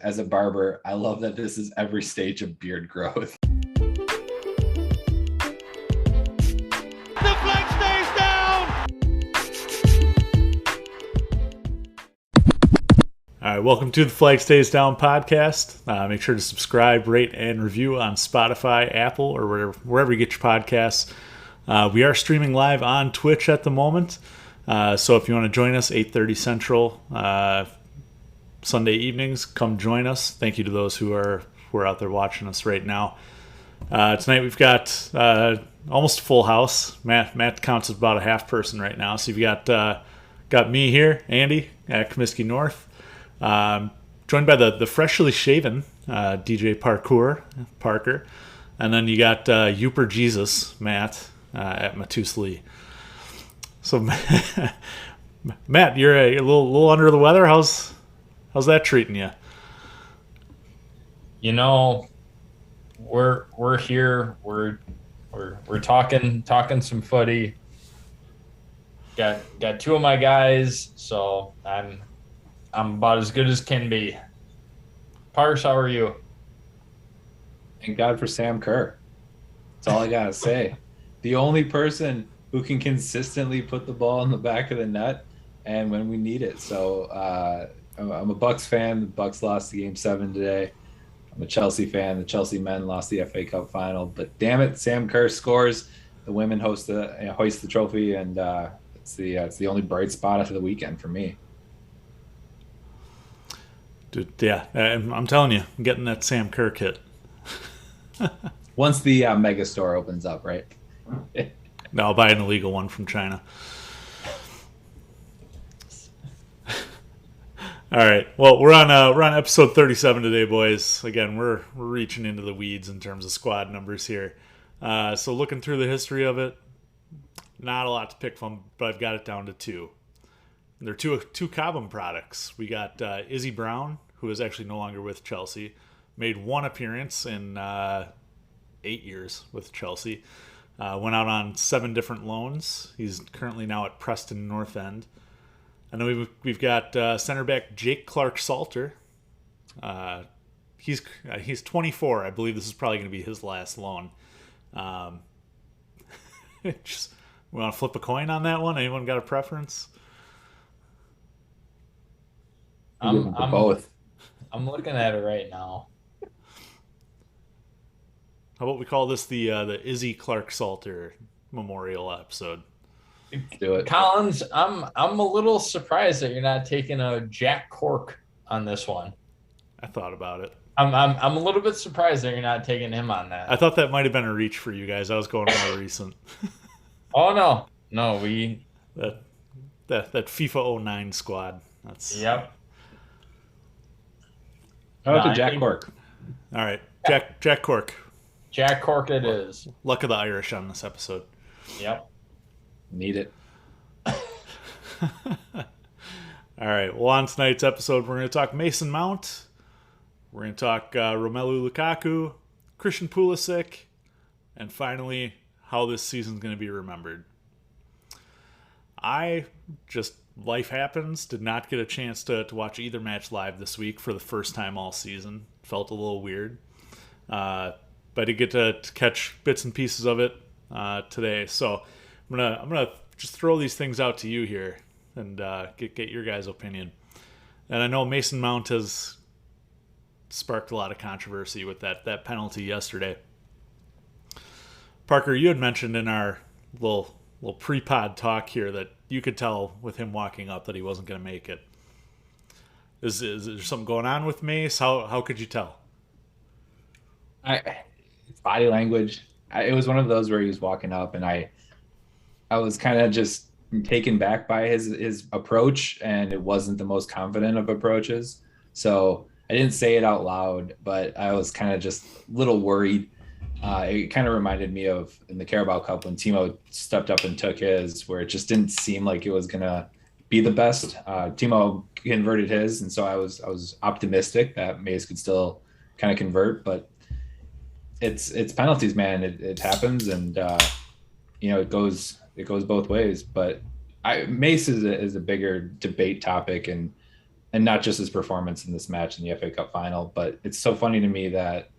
as a barber, I love that this is every stage of beard growth. The flag stays down! All right, welcome to the Flag Stays Down podcast. Make sure to subscribe, rate, and review on Spotify, Apple, or wherever you get your podcasts. We are streaming live on Twitch at the moment. So if you want to join us, 8:30 Central, Sunday evenings, come join us. Thank you to those who are out there watching us right now. Tonight we've got almost a full house. Matt counts as about a half person right now. So you've got me here, Andy at Comiskey North, joined by the freshly shaven DJ Parker, and then you got Youper Jesus Matt at Matus Lee. So Matt, you're a little under the weather. How's that treating you? You know, we're here. We're talking some footy. Got two of my guys, so I'm about as good as can be. Parks, how are you? Thank God for Sam Kerr. That's all I gotta say. The only person who can consistently put the ball in the back of the net and when we need it. So I'm a Bucks fan. The Bucks lost the Game 7 today. I'm a Chelsea fan. The Chelsea men lost the FA Cup final. But damn it, Sam Kerr scores. The women hoist the trophy, and it's the only bright spot of the weekend for me. Dude, yeah, I'm telling you, I'm getting that Sam Kerr kit. Once the mega store opens up, right? No, I'll buy an illegal one from China. All right. Well, we're on episode 37 today, boys. Again, we're reaching into the weeds in terms of squad numbers here. So looking through the history of it, not a lot to pick from, but I've got it down to two. They're two Cobham products. We got Izzy Brown, who is actually no longer with Chelsea, made one appearance in 8 years with Chelsea. Went out on 7 different loans. He's currently now at Preston North End. And then we've got center back Jake Clark-Salter. He's 24. I believe this is probably going to be his last loan. We want to flip a coin on that one? Anyone got a preference? I'm both. I'm looking at it right now. How about we call this the Izzy Clark-Salter Memorial episode? Do it. Collins, I'm a little surprised that you're not taking a Jack Cork on this one. I thought about it. I'm a little bit surprised that you're not taking him on that. I thought that might have been a reach for you guys. I was going more recent. Oh no, we that FIFA 09 squad. That's Yep. How about the Jack Cork? All right, Jack Cork. Jack Cork it is. Luck of the Irish on this episode. Yep. Need it. All right. Well, on tonight's episode, we're going to talk Mason Mount. We're going to talk Romelu Lukaku, Christian Pulisic, and finally, how this season's going to be remembered. Life happens, did not get a chance to watch either match live this week for the first time all season. Felt a little weird. But I did get to catch bits and pieces of it today. So I'm gonna just throw these things out to you here and get your guys' opinion. And I know Mason Mount has sparked a lot of controversy with that penalty yesterday. Parker, you had mentioned in our little pre-pod talk here that you could tell with him walking up that he wasn't going to make it. Is there something going on with Mace? How could you tell? It's body language. It was one of those where he was walking up, and I was kind of just taken back by his approach, and it wasn't the most confident of approaches. So I didn't say it out loud, but I was kind of just a little worried. It kind of reminded me of in the Carabao Cup when Timo stepped up and took his, where it just didn't seem like it was going to be the best. Timo converted his, and so I was optimistic that Mace could still kind of convert, but it's penalties, man. It happens, and it goes both ways. But Mace is a bigger debate topic, and and not just his performance in this match in the FA Cup final. But it's so funny to me that,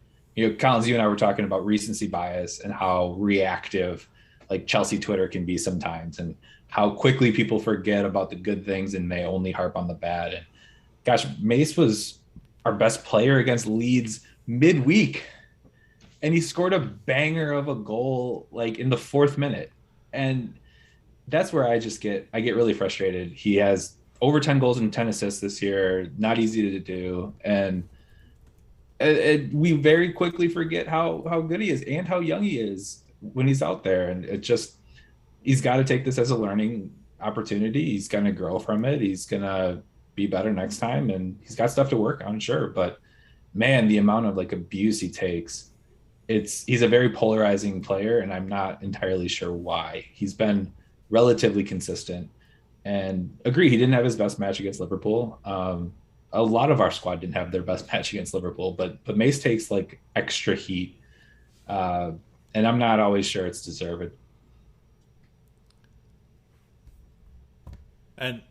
Collins, you and I were talking about recency bias and how reactive like Chelsea Twitter can be sometimes, and how quickly people forget about the good things and they only harp on the bad. And gosh, Mace was our best player against Leeds midweek, and he scored a banger of a goal like in the 4th minute. And that's where I get really frustrated. He has over 10 goals and 10 assists this year. Not easy to do. And we very quickly forget how good he is and how young he is when he's out there. And he's got to take this as a learning opportunity. He's going to grow from it. He's going to be better next time. And he's got stuff to work on, sure. But man, the amount of like abuse he takes, he's a very polarizing player. And I'm not entirely sure why. He's been relatively consistent, and agree, he didn't have his best match against Liverpool. A lot of our squad didn't have their best match against Liverpool, but Mace takes like extra heat, and I'm not always sure it's deserved. And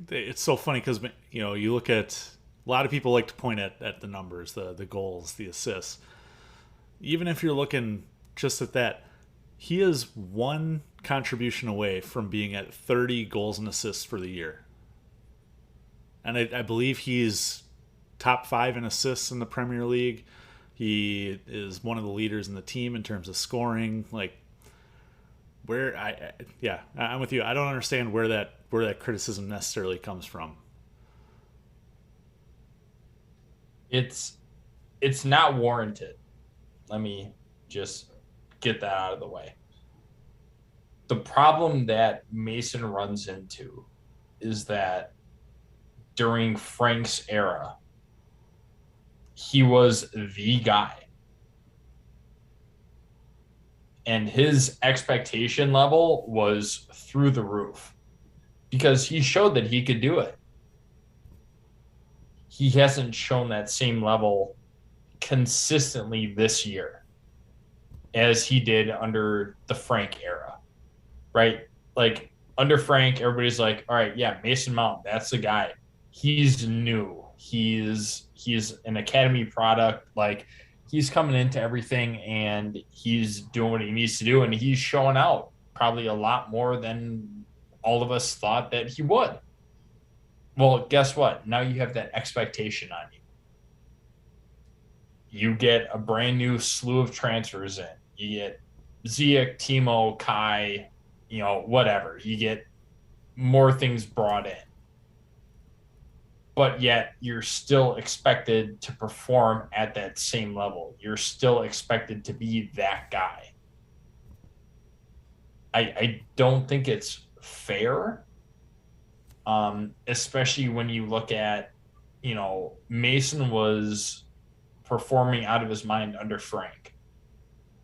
it's so funny because, you look at, a lot of people like to point at the numbers, the goals, the assists. Even if you're looking just at that, he is one contribution away from being at 30 goals and assists for the year. And I believe he's top 5 in assists in the Premier League. He is one of the leaders in the team in terms of scoring. Like, I'm with you. I don't understand where that criticism necessarily comes from. It's not warranted. Let me just get that out of the way. The problem that Mason runs into is that during Frank's era, he was the guy. And his expectation level was through the roof because he showed that he could do it. He hasn't shown that same level consistently this year as he did under the Frank era, right? Like under Frank, everybody's like, all right, yeah, Mason Mount, that's the guy. He's new. He's an academy product. Like he's coming into everything and he's doing what he needs to do. And he's showing out probably a lot more than all of us thought that he would. Well, guess what? Now you have that expectation on you. You get a brand new slew of transfers in. You get Ziyech, Timo, Kai, whatever. You get more things brought in. But yet you're still expected to perform at that same level. You're still expected to be that guy. I don't think it's fair, especially when you look at, Mason was performing out of his mind under Frank,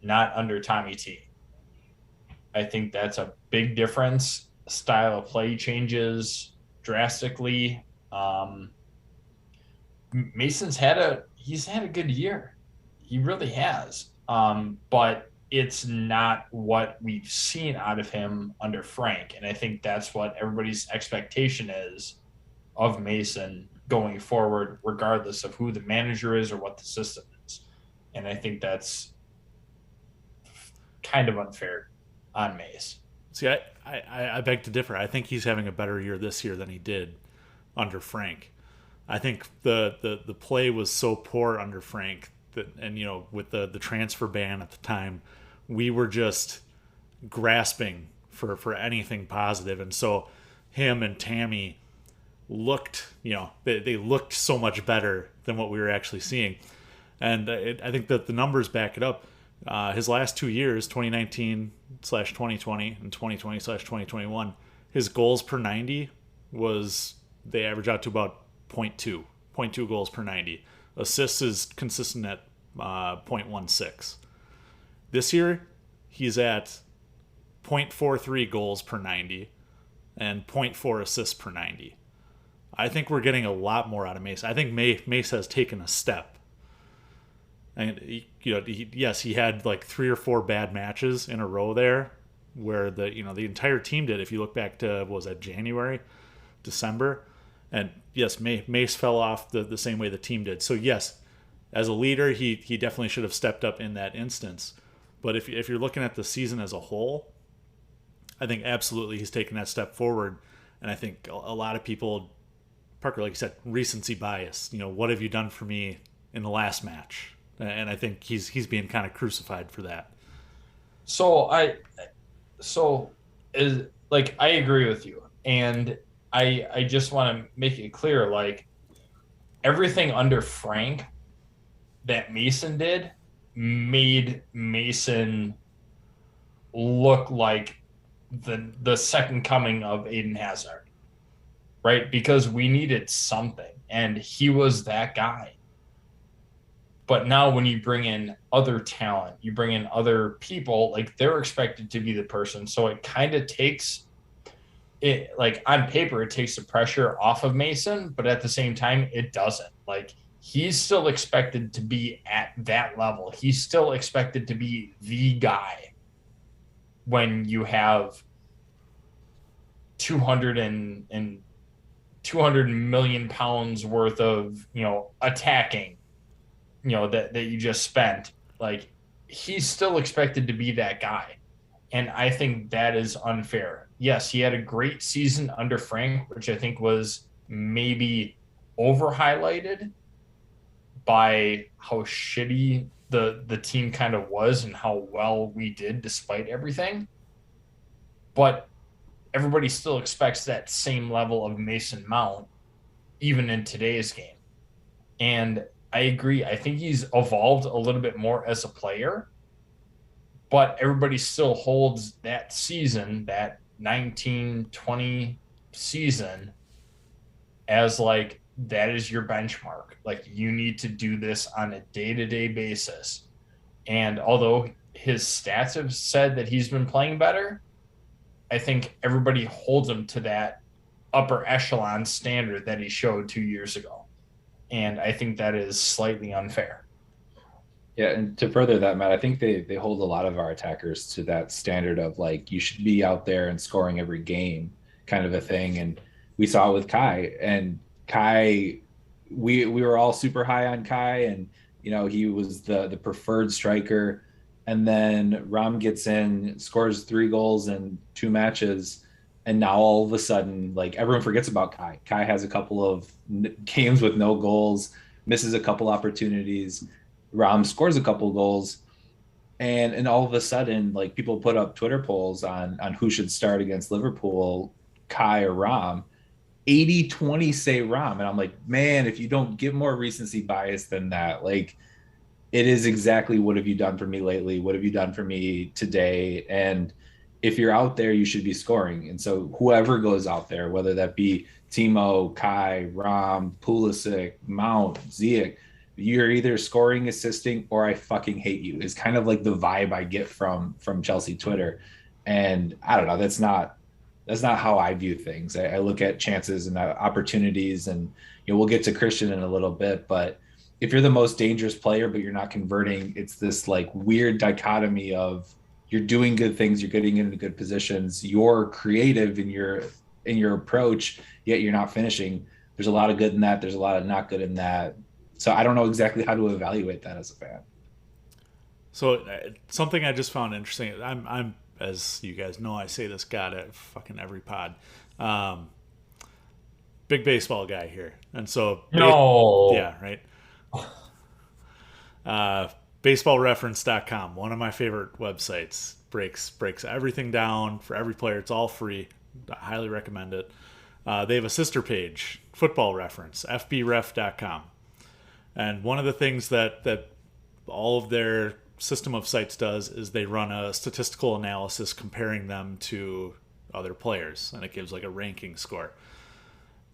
not under Tommy T. I think that's a big difference. Style of play changes drastically. Mason's had a good year. He really has. But it's not what we've seen out of him under Frank. And I think that's what everybody's expectation is of Mason going forward, regardless of who the manager is or what the system is. And I think that's kind of unfair on Mace. See, I beg to differ. I think he's having a better year this year than he did under Frank. I think the play was so poor under Frank that, and with the transfer ban at the time, we were just grasping for anything positive. And so him and Tammy looked, they looked so much better than what we were actually seeing. And I think that the numbers back it up. His last 2 years, 2019/2020 and 2020/2021, his goals per 90 they average out to about 0.2 goals per 90. Assists is consistent at 0.16. This year, he's at 0.43 goals per 90 and 0.4 assists per 90. I think we're getting a lot more out of Mace. I think Mace has taken a step. And he had like 3 or 4 bad matches in a row there, where the entire team did. If you look back to January, December, And yes, Mace fell off the same way the team did. So yes, as a leader, he definitely should have stepped up in that instance. But if you're looking at the season as a whole, I think absolutely he's taken that step forward. And I think a lot of people, Parker, like you said, recency bias. What have you done for me in the last match? And I think he's being kind of crucified for that. I agree with you, and I just want to make it clear, like, everything under Frank that Mason did made Mason look like the second coming of Aiden Hazard, right? Because we needed something, and he was that guy. But now when you bring in other talent, you bring in other people, like, they're expected to be the person. So it kind of takes it, like, on paper, it takes the pressure off of Mason, but at the same time, it doesn't. Like, he's still expected to be at that level. He's still expected to be the guy when you have 200 million pounds worth of, attacking, that you just spent. Like, he's still expected to be that guy. And I think that is unfair. Yes, he had a great season under Frank, which I think was maybe over highlighted by how shitty the team kind of was and how well we did despite everything. But everybody still expects that same level of Mason Mount, even in today's game. And I agree. I think he's evolved a little bit more as a player, but everybody still holds that season, that 19-20 season, as like, that is your benchmark. Like, you need to do this on a day-to-day basis. And although his stats have said that he's been playing better, I think everybody holds him to that upper echelon standard that he showed 2 years ago. And I think that is slightly unfair. Yeah, and to further that, Matt, I think they hold a lot of our attackers to that standard of, like, you should be out there and scoring every game kind of a thing. And we saw it with Kai. And Kai, we were all super high on Kai, and he was the preferred striker. And then Ram gets in, scores 3 goals in 2 matches, and now all of a sudden, like, everyone forgets about Kai. Kai has a couple of games with no goals, misses a couple opportunities. Ram scores a couple goals, and all of a sudden, like, people put up Twitter polls on who should start against Liverpool, Kai or Ram. 80-20 say Ram, and I'm like, man, if you don't get more recency bias than that, like, it is exactly, what have you done for me lately? What have you done for me today? And if you're out there, you should be scoring. And so whoever goes out there, whether that be Timo, Kai, Ram, Pulisic, Mount, Ziyech, you're either scoring, assisting, or I fucking hate you, is kind of like the vibe I get from Chelsea Twitter. And I don't know, that's not how I view things. I look at chances and opportunities, and we'll get to Christian in a little bit, but if you're the most dangerous player but you're not converting, it's this, like, weird dichotomy of, you're doing good things, you're getting into good positions, you're creative in your approach, yet you're not finishing. There's a lot of good in that, there's a lot of not good in that. So I don't know exactly how to evaluate that as a fan. So something I just found interesting, I'm as you guys know, I say this God at fucking every pod. Big baseball guy here. And so yeah, right. Baseballreference.com, one of my favorite websites, breaks everything down for every player. It's all free. I highly recommend it. They have a sister page, Football Reference, fbref.com. And one of the things that all of their system of sites does is they run a statistical analysis comparing them to other players, and it gives like a ranking score.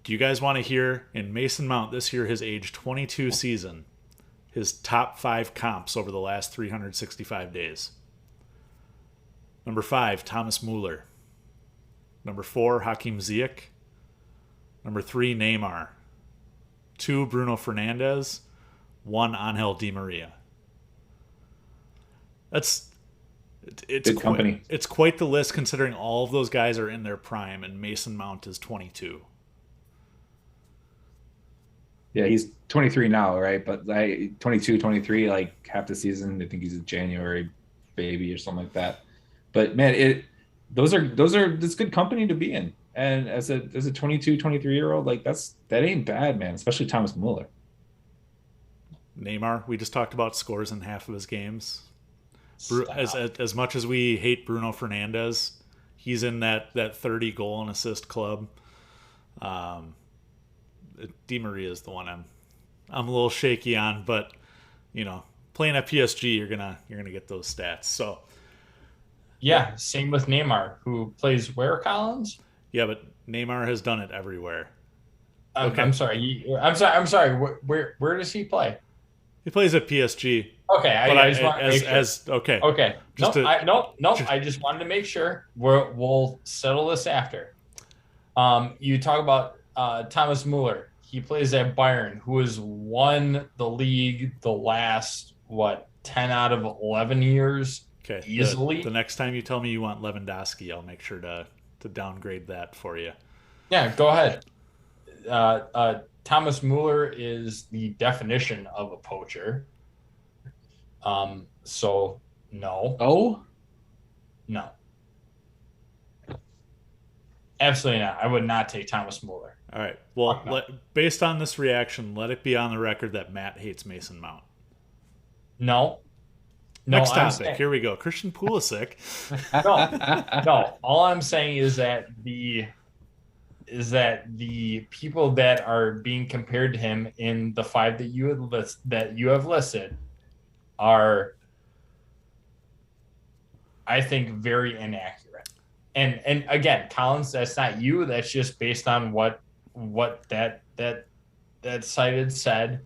Do you guys want to hear, in Mason Mount this year, his age 22 season, his top 5 comps over the last 365 days? Number 5, Thomas Mueller. Number 4, Hakim Ziyech. Number 3, Neymar. 2, Bruno Fernandes. 1, Angel Di Maria. It's good company. It's quite the list, considering all of those guys are in their prime, and Mason Mount is 22. Yeah, he's 23 now, right? But 22, 23, like half the season. I think he's a January baby or something like that. But man, that's good company to be in. And as a 22, 23-year old, like that ain't bad, man. Especially Thomas Mueller. Neymar, we just talked about scores in half of his games. As much as we hate Bruno Fernandes, he's in that 30 goal and assist club. Di Maria is the one I'm a little shaky on, but playing at PSG, you're gonna get those stats. So yeah, same with Neymar, who plays where, Collins? Yeah, but Neymar has done it everywhere. Okay. I'm sorry. I'm sorry. Where does he play? He plays at PSG. Okay, I just want to make sure. Okay. Okay. I just wanted to make sure. We'll settle this after. You talk about Thomas Mueller. He plays at Bayern, who has won the league the last 10 out of 11 years. Okay. Easily. The next time you tell me you want Lewandowski, I'll make sure to downgrade that for you. Yeah, go ahead. Thomas Mueller is the definition of a poacher. So no. Oh? No. Absolutely not. I would not take Thomas Mueller. All right. Well, based on this reaction, let it be on the record that Matt hates Mason Mount. No. Next topic. Here we go. Christian Pulisic. No. All I'm saying is that the people that are being compared to him in the 5 that you have listed are, I think, very inaccurate. And again, Collins, that's not you. That's just based on what that site had said.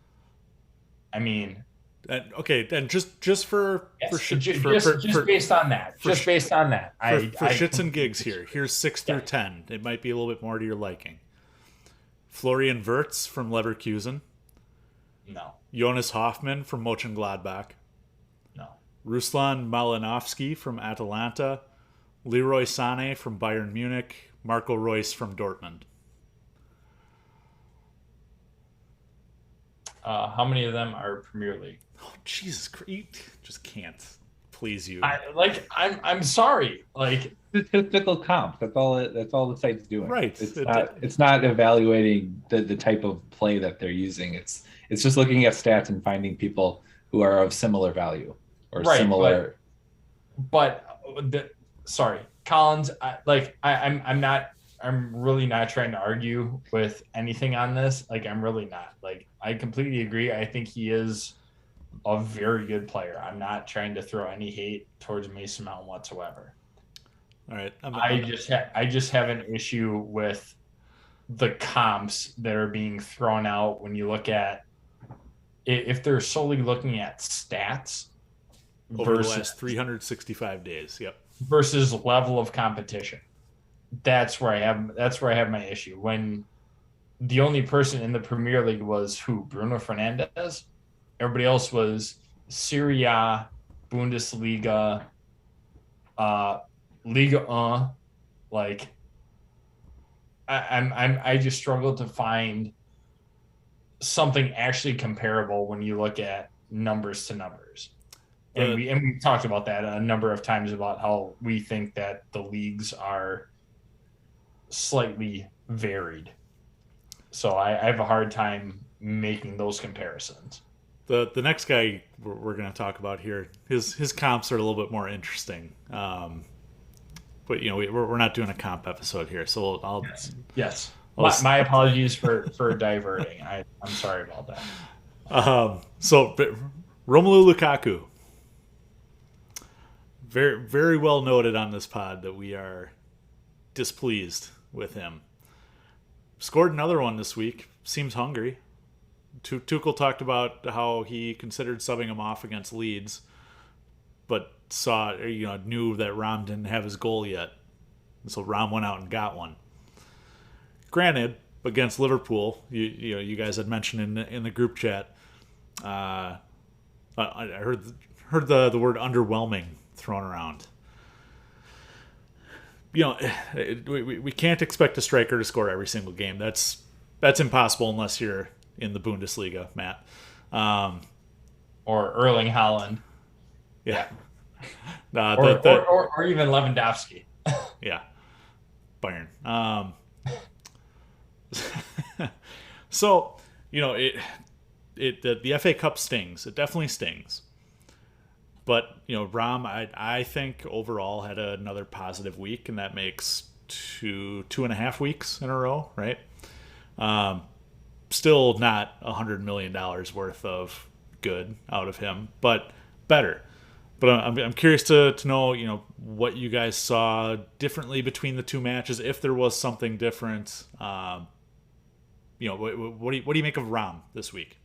I mean, okay, and just based on that. For shits and gigs here. Here's 6 through 10. It might be a little bit more to your liking. Florian Wirtz from Leverkusen. No. Jonas Hoffmann from Mönchengladbach. No. Ruslan Malinovsky from Atalanta. Leroy Sané from Bayern Munich. Marco Reus from Dortmund. How many of them are Premier League? Oh, Jesus Christ. You just can't please you. I'm sorry. Like, statistical comp. That's all the site's doing. Right. It's not evaluating the type of play that they're using. It's just looking at stats and finding people who are of similar value or similar. Sorry, Collins. I'm really not trying to argue with anything on this. Like, I'm really not. Like, I completely agree. I think he is a very good player. I'm not trying to throw any hate towards Mason Mount whatsoever. All right. I just have an issue with the comps that are being thrown out when you look at if they're solely looking at stats over the last 365 days. Yep. Versus level of competition. That's where I have my issue. When the only person in the Premier League was who? Bruno Fernandes. Everybody else was Serie A, Bundesliga, Liga 1. Like, I just struggle to find something actually comparable when you look at numbers to numbers. And we talked about that a number of times about how we think that the leagues are slightly varied. So I have a hard time making those comparisons. The next guy we're going to talk about here, his comps are a little bit more interesting. But we're not doing a comp episode here, so Yes. My apologies for diverting. I'm sorry about that. So Romelu Lukaku, very very well noted on this pod that we are displeased with him. Scored another one this week. Seems hungry. Tuchel talked about how he considered subbing him off against Leeds, but knew that Ram didn't have his goal yet, and so Ram went out and got one. Granted, against Liverpool, you guys had mentioned in the group chat. I heard the word underwhelming thrown around. We can't expect a striker to score every single game. That's impossible unless you're in the Bundesliga, Matt. Or Erling Haaland. Yeah. Or even Lewandowski. Yeah. Bayern. So, the FA Cup stings. It definitely stings. But, Rom, I think overall had another positive week, and that makes two and a half weeks in a row, right? Still not $100 million worth of good out of him, but better. But I'm curious to know, what you guys saw differently between the two matches, if there was something different. What do you make of Rom this week?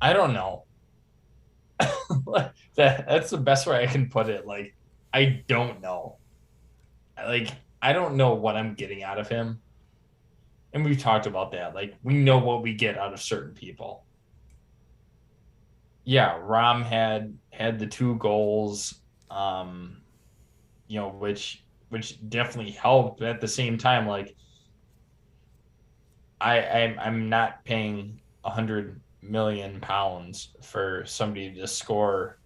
I don't know. That's the best way I can put it. Like, I don't know. Like, I don't know what I'm getting out of him. And we've talked about that. Like, we know what we get out of certain people. Yeah, Rom had the 2 goals, which definitely helped. But at the same time, like, I'm not paying £100 million for somebody to score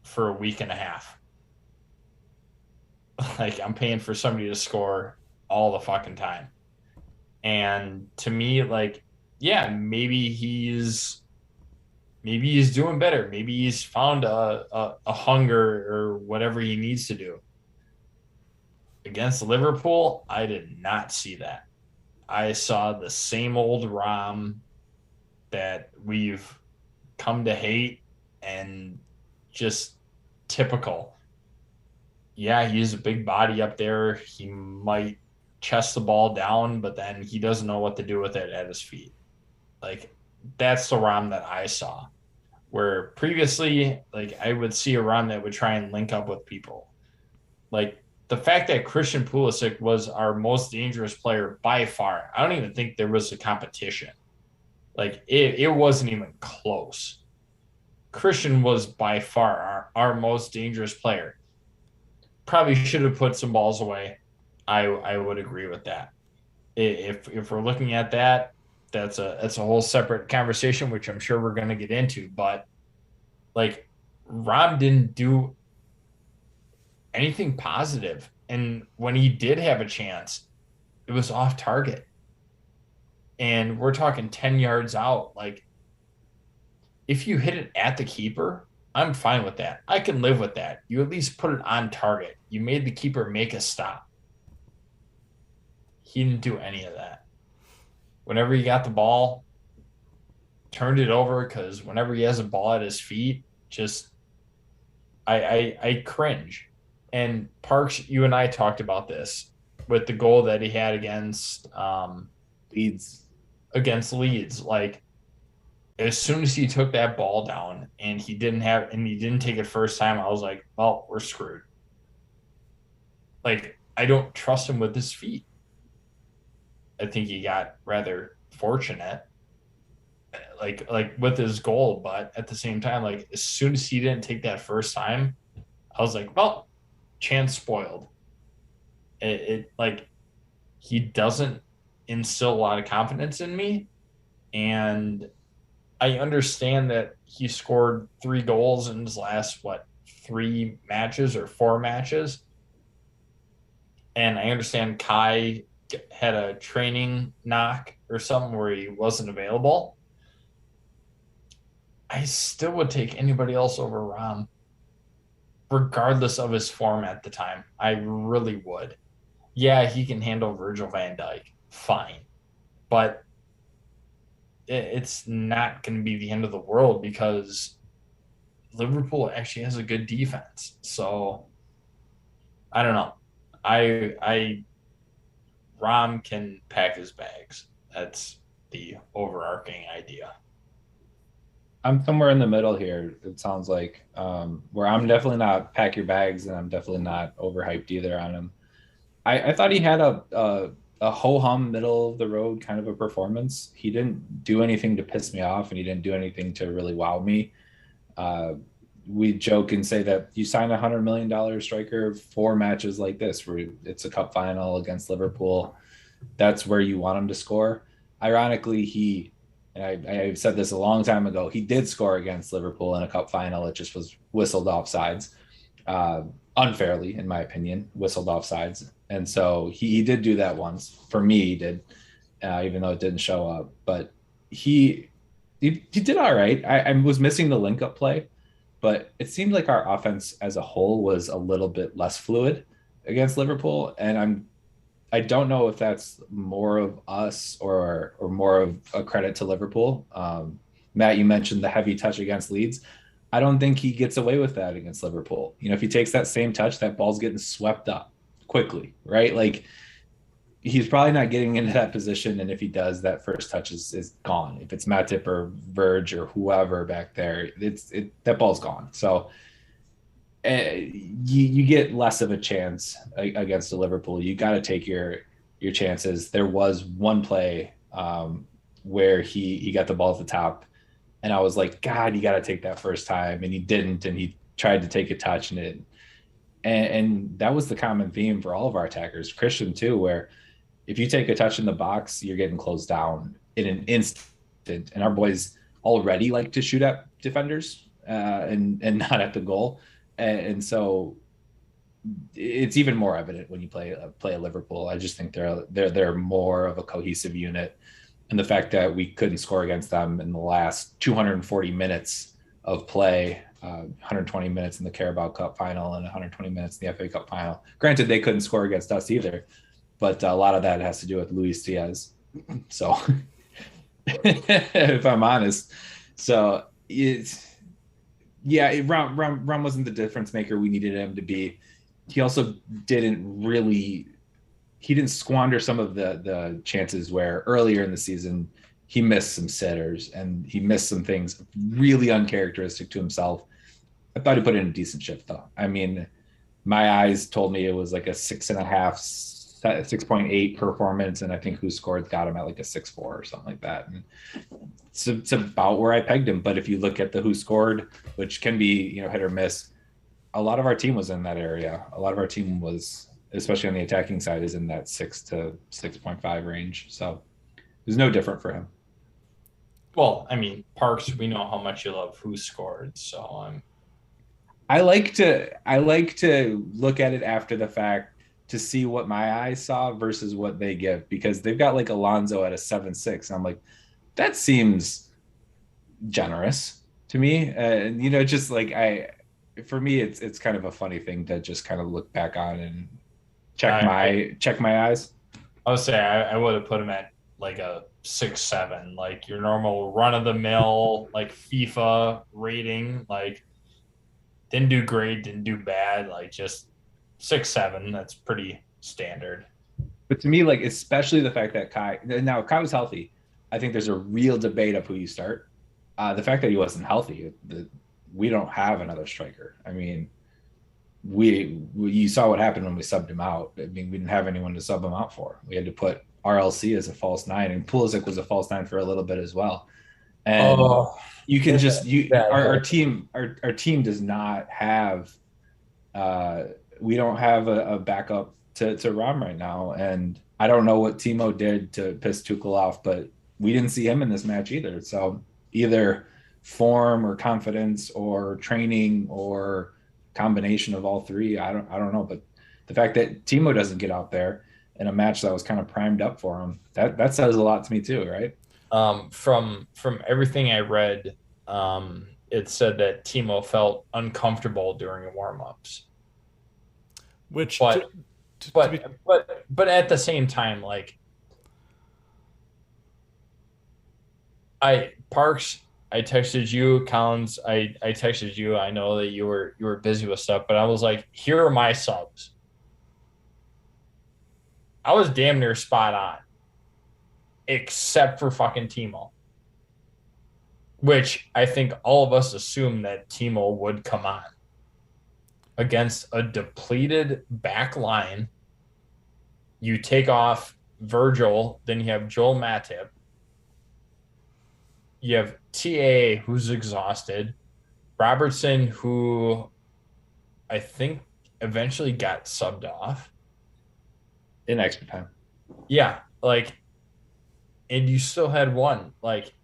for a week and a half. Like, I'm paying for somebody to score all the fucking time. And to me, like, yeah, maybe he's doing better. Maybe he's found a hunger or whatever he needs to do. Against Liverpool, I did not see that. I saw the same old Rom that we've come to hate, and just typical. Yeah, he's a big body up there. He might chest the ball down, but then he doesn't know what to do with it at his feet. Like, that's the Rom that I saw. Where previously, like, I would see a Rom that would try and link up with people. Like, the fact that Christian Pulisic was our most dangerous player by far, I don't even think there was a competition. Like, it wasn't even close. Christian was by far our most dangerous player. Probably should have put some balls away. I would agree with that. If we're looking at that, that's a whole separate conversation, which I'm sure we're going to get into. But, like, Rom didn't do anything positive, and when he did have a chance, it was off target. And we're talking 10 yards out. Like, if you hit it at the keeper, I'm fine with that. I can live with that. You at least put it on target. You made the keeper make a stop. He didn't do any of that. Whenever he got the ball, turned it over, because whenever he has a ball at his feet, just I cringe. And Parks, you and I talked about this with the goal that he had against Leeds. Like, as soon as he took that ball down and he didn't take it first time, I was like, well, we're screwed. Like, I don't trust him with his feet. I think he got rather fortunate, like with his goal, but at the same time, like, as soon as he didn't take that first time, I was like, well, chance spoiled. It like, he doesn't instill a lot of confidence in me, and I understand that he scored 3 goals in his last 3 matches or 4 matches, and I understand Kai had a training knock or something where he wasn't available. I still would take anybody else over Rom, regardless of his form at the time. I really would. Yeah, he can handle Virgil van Dijk. Fine. But it's not going to be the end of the world, because Liverpool actually has a good defense. So, I don't know. Rom can pack his bags. That's the overarching idea. I'm somewhere in the middle here, it sounds like, where I'm definitely not pack your bags, and I'm definitely not overhyped either on him. I thought he had a ho-hum, middle of the road kind of a performance. He didn't do anything to piss me off, and he didn't do anything to really wow me. we joke and say that you sign $100 million striker for matches like this, where it's a cup final against Liverpool. That's where you want him to score. Ironically, I said this a long time ago, he did score against Liverpool in a cup final. It just was whistled offsides, unfairly, in my opinion, whistled offsides. And so he did do that once. For me, he did, even though it didn't show up. But he did all right. I was missing the link-up play, but it seemed like our offense as a whole was a little bit less fluid against Liverpool. And I don't know if that's more of us or more of a credit to Liverpool. Matt, you mentioned the heavy touch against Leeds. I don't think he gets away with that against Liverpool. You know, if he takes that same touch, that ball's getting swept up quickly, right? Like, he's probably not getting into that position. And if he does, that first touch is gone. If it's Matip or Verge or whoever back there, that ball's gone. So you get less of a chance against a Liverpool. You got to take your chances. There was one play where he got the ball at the top, and I was like, God, you got to take that first time, and he didn't, and he tried to take a touch, and that was the common theme for all of our attackers, Christian too, where if you take a touch in the box, you're getting closed down in an instant, and our boys already like to shoot at defenders and not at the goal. And so it's even more evident when you play a Liverpool. I just think they're more of a cohesive unit, and the fact that we couldn't score against them in the last 240 minutes of play, 120 minutes in the Carabao Cup final and 120 minutes in the FA Cup final. Granted, they couldn't score against us either, but a lot of that has to do with Luis Diaz. So, if I'm honest, so Ram wasn't the difference maker we needed him to be. He also didn't squander some of the chances where earlier in the season he missed some sitters and he missed some things really uncharacteristic to himself. I thought he put in a decent shift though. I mean, my eyes told me it was like a 6.8 performance, and I think Who Scored got him at like a 6.4 or something like that. And it's about where I pegged him. But if you look at the Who Scored, which can be, hit or miss, a lot of our team was in that area. A lot of our team was, especially on the attacking side, is in that 6 to 6.5 range. So it was no different for him. Well, I mean, Parks, we know how much you love Who Scored, so I like to look at it after the fact to see what my eyes saw versus what they give, because they've got like Alonso at a 7.6, and I'm like, that seems generous to me. And just like for me, it's kind of a funny thing to just kind of look back on and check my eyes. I would say I would have put him at like a 6.7, like your normal run of the mill, like FIFA rating, like didn't do great, didn't do bad, like just 6.7. That's pretty standard. But to me, like, especially the fact that Kai was healthy, I think there's a real debate of who you start. The fact that he wasn't healthy, we don't have another striker. I mean, you saw what happened when we subbed him out. I mean, we didn't have anyone to sub him out for. We had to put RLC as a false 9, and Pulisic was a false 9 for a little bit as well. And you can our team does not have we don't have a backup to Ram right now. And I don't know what Timo did to piss Tuchel off, but we didn't see him in this match either. So either form or confidence or training or combination of all three, I don't know. But the fact that Timo doesn't get out there in a match that was kind of primed up for him, that says a lot to me too, right? From everything I read, it said that Timo felt uncomfortable during warm-ups. Which, but at the same time, like I texted you, Collins. I texted you. I know that you were busy with stuff, but I was like, here are my subs. I was damn near spot on, except for fucking Timo, which I think all of us assumed that Timo would come on against a depleted back line. You take off Virgil, then you have Joel Matip. You have TA, who's exhausted. Robertson, who I think eventually got subbed off in extra time. Yeah, like, and you still had one. Like,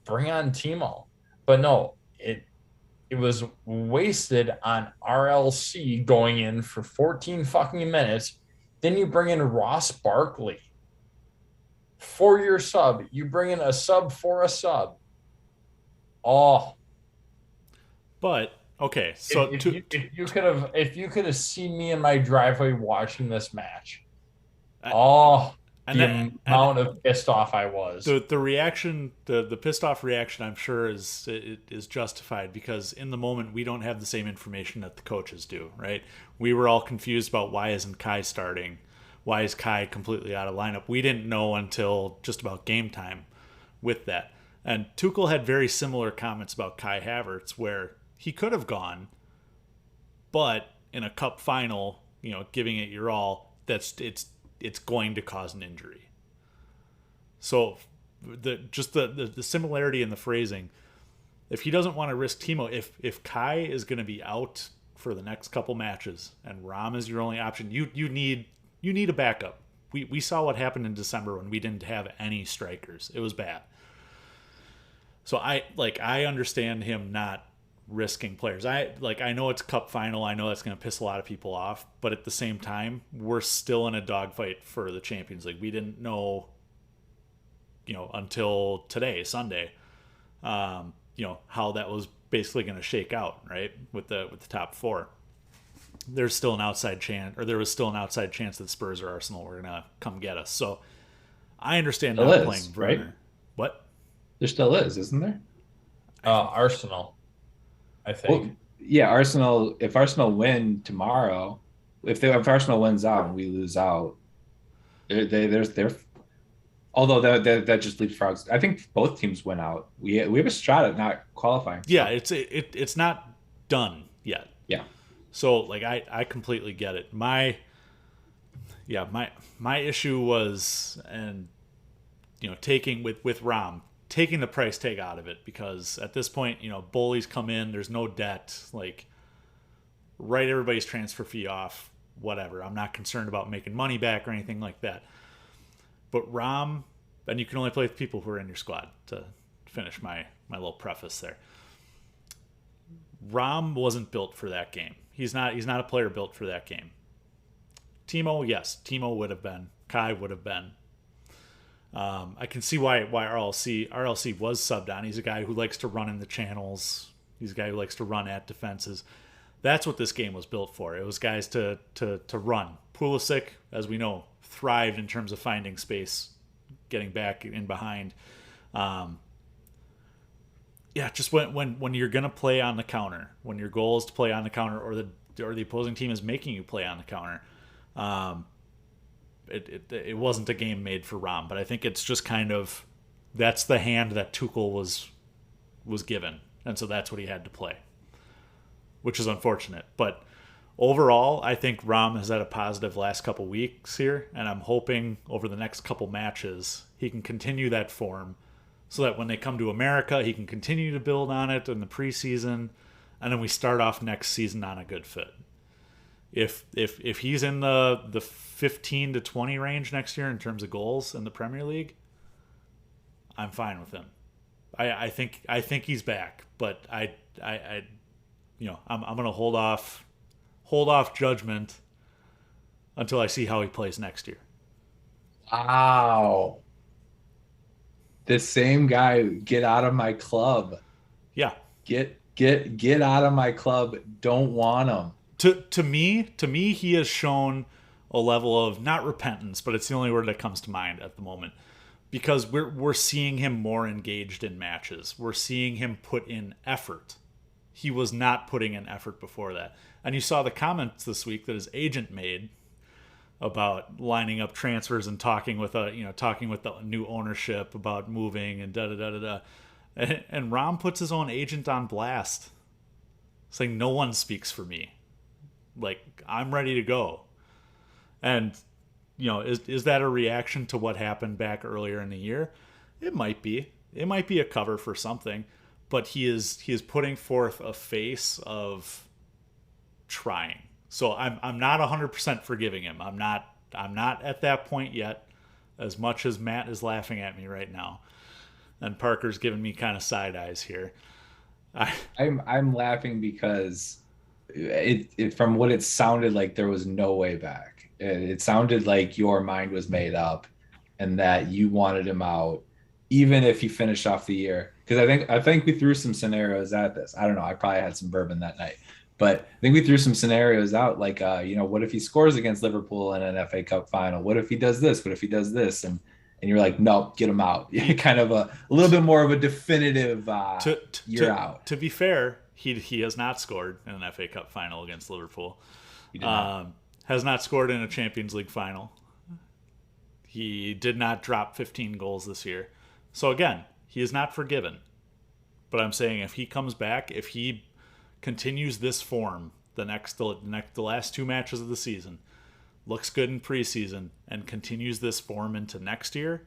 bring on Timo, but no, it was wasted on RLC going in for 14 fucking minutes. Then you bring in Ross Barkley for your sub. You bring in a sub for a sub. Oh, But okay, so if you could have seen me in my driveway watching this match, and the amount of pissed off I was. The reaction, the pissed off reaction, I'm sure is justified, because in the moment we don't have the same information that the coaches do, right? We were all confused about why isn't Kai starting, why is Kai completely out of lineup. We didn't know until just about game time with that. And Tuchel had very similar comments about Kai Havertz, where he could have gone, but in a cup final, giving it your all, it's going to cause an injury. So the similarity in the phrasing, if he doesn't want to risk Timo, if Kai is going to be out for the next couple matches and Ram is your only option, you need a backup. We saw what happened in December when we didn't have any strikers. It was bad. So I understand him not risking players. I know it's cup final. I know that's going to piss a lot of people off, but at the same time, we're still in a dogfight for the Champions League. We didn't know, until today, Sunday, how that was basically going to shake out, right? With the top four. There's still an outside chance, or there was still an outside chance that Spurs or Arsenal were going to come get us. So I understand not playing Werner. Right? What? There still is, isn't there? Arsenal, I think. Well, yeah, Arsenal. If Arsenal win tomorrow, if Arsenal wins out and we lose out, they're. Although that just leapfrogs. I think both teams win out. We have a shot at not qualifying. Yeah, it's not done yet. Yeah. So I completely get it. My issue was, and taking with Ram, taking the price tag out of it, because at this point, Bowley's come in, there's no debt, write everybody's transfer fee off, whatever. I'm not concerned about making money back or anything like that. But Ram, and you can only play with people who are in your squad, to finish my little preface there. Ram wasn't built for that game. He's not a player built for that game. Timo, yes, Timo would have been. Kai would have been. I can see why RLC was subbed on. He's a guy who likes to run in the channels. He's a guy who likes to run at defenses. That's what this game was built for. It was guys to run. Pulisic, as we know, thrived in terms of finding space, getting back in behind. Just when you're gonna play on the counter, when your goal is to play on the counter, or the opposing team is making you play on the counter. It wasn't a game made for Ram, but I think it's just kind of, that's the hand that Tuchel was given, and so that's what he had to play, which is unfortunate. But overall, I think Ram has had a positive last couple weeks here, and I'm hoping over the next couple matches he can continue that form, so that when they come to America, he can continue to build on it in the preseason, and then we start off next season on a good foot. If he's in the 15 to 20 range next year in terms of goals in the Premier League, I'm fine with him. I think he's back, but I'm gonna hold off judgment until I see how he plays next year. Wow. The same guy, get out of my club. Yeah. Get out of my club. Don't want him. To me, he has shown a level of, not repentance, but it's the only word that comes to mind at the moment, because we're seeing him more engaged in matches. We're seeing him put in effort. He was not putting in effort before that. And you saw the comments this week that his agent made about lining up transfers and talking with the new ownership about moving and da. And Ram puts his own agent on blast, saying no one speaks for me. I'm ready to go. And, is that a reaction to what happened back earlier in the year? It might be. It might be a cover for something. but he is putting forth a face of trying. So I'm not 100% forgiving him. I'm not at that point yet, as much as Matt is laughing at me right now. And Parker's giving me kind of side eyes here. I'm laughing because it from what it sounded like, there was no way back. It sounded like your mind was made up and that you wanted him out, even if he finished off the year. Because I think we threw some scenarios at this. I don't know. I probably had some bourbon that night, but I think we threw some scenarios out like, what if he scores against Liverpool in an FA Cup final? What if he does this? What if he does this? And you're like, nope, get him out. Kind of a little bit more of a definitive you're out. To be fair, he has not scored in an FA Cup final against Liverpool. He did not. Has not scored in a Champions League final. He did not drop 15 goals this year. So again, he is not forgiven. But I'm saying if he comes back, if he continues this form the last 2 matches of the season, looks good in preseason, and continues this form into next year,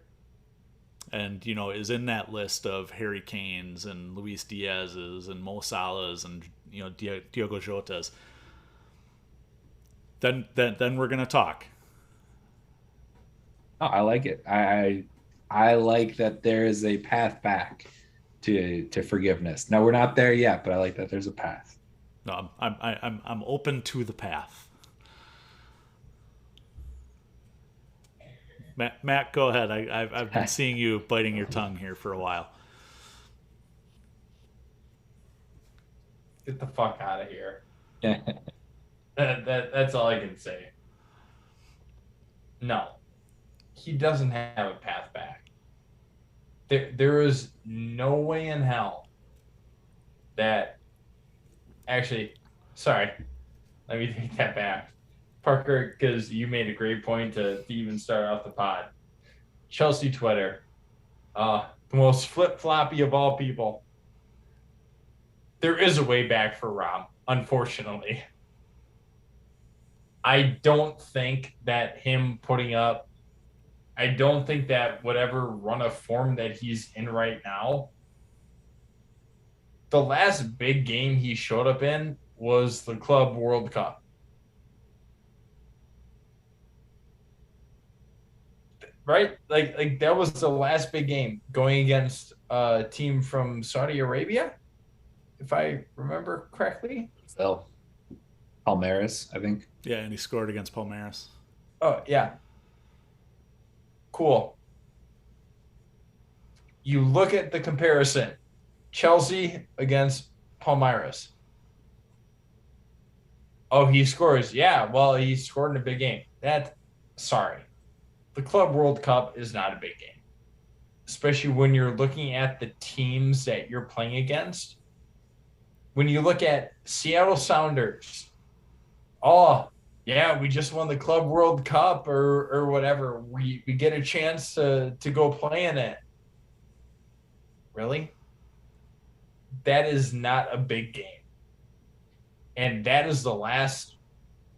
and is in that list of Harry Kane's and Luis Diaz's and Mo Salah's and Diogo Jota's, then we're gonna talk. Oh, I like it. I like that there is a path back to forgiveness. Now, we're not there yet, but I like that there's a path. No, I'm open to the path. Matt, go ahead. I've been seeing you biting your tongue here for a while. Get the fuck out of here. That's all I can say. No, he doesn't have a path back. There is no way in hell that. Actually, sorry. Let me take that back. Parker, because you made a great point to even start off the pod. Chelsea Twitter, the most flip-floppy of all people. There is a way back for Rob, unfortunately. I don't think that whatever run of form that he's in right now, the last big game he showed up in was the Club World Cup. Right? Like that was the last big game, going against a team from Saudi Arabia, if I remember correctly. So, Palmeiras, I think. Yeah, and he scored against Palmeiras. Oh, yeah. Cool. You look at the comparison. Chelsea against Palmeiras. Oh, he scores. Yeah, well, he scored in a big game. Sorry. The Club World Cup is not a big game, especially when you're looking at the teams that you're playing against. When you look at Seattle Sounders, oh, yeah, we just won the Club World Cup or whatever. We get a chance to go play in it. Really? That is not a big game. And that is the last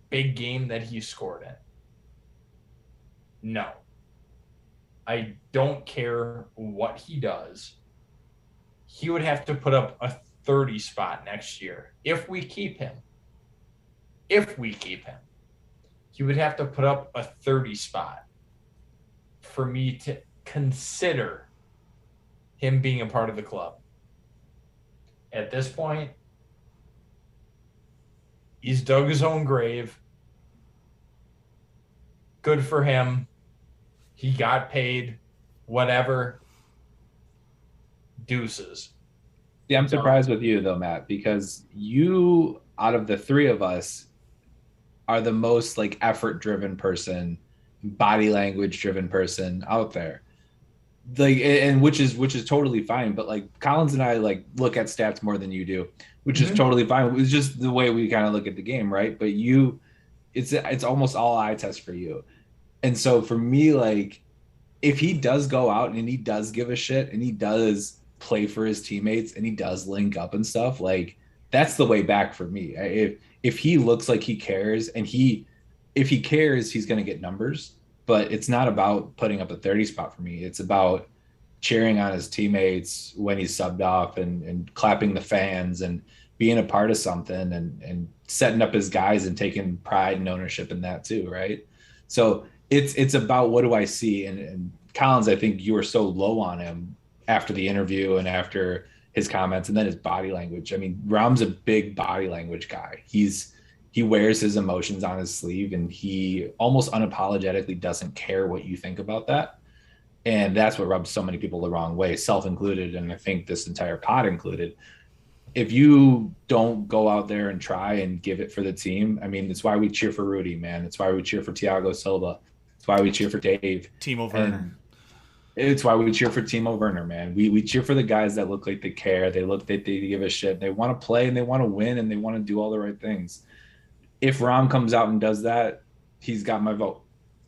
big game that he scored in. No. I don't care what he does. He would have to put up a 30 spot next year if we keep him. He would have to put up a 30 spot for me to consider him being a part of the club. At this point, he's dug his own grave. Good for him. He got paid, whatever. Deuces. Yeah, I'm surprised with you though, Matt, because you, out of the three of us, are the most like effort-driven person, body language-driven person out there. Like, and which is totally fine. But like Collins and I like look at stats more than you do, which is totally fine. It's just the way we kind of look at the game, right? But it's almost all eye test for you. And so for me, like, if he does go out and he does give a shit and he does play for his teammates and he does link up and stuff, like, that's the way back for me. If he looks like he cares and if he cares, he's going to get numbers. But it's not about putting up a 30 spot for me. It's about cheering on his teammates when he's subbed off and clapping the fans and being a part of something and setting up his guys and taking pride and ownership in that too, right? So it's about what do I see? And Collins, I think you were so low on him after the interview and after his comments and then his body language. I mean, Rahm's a big body language guy. He wears his emotions on his sleeve and he almost unapologetically doesn't care what you think about that. And that's what rubs so many people the wrong way, self included. And I think this entire pod included. If you don't go out there and try and give it for the team, I mean, it's why we cheer for Rudy, man. It's why we cheer for Thiago Silva. It's why we cheer for Dave. Timo Werner. It's why we cheer for Timo Werner, man. We cheer for the guys that look like they care. They look like they give a shit. They want to play and they want to win and they want to do all the right things. If Rahm comes out and does that, he's got my vote.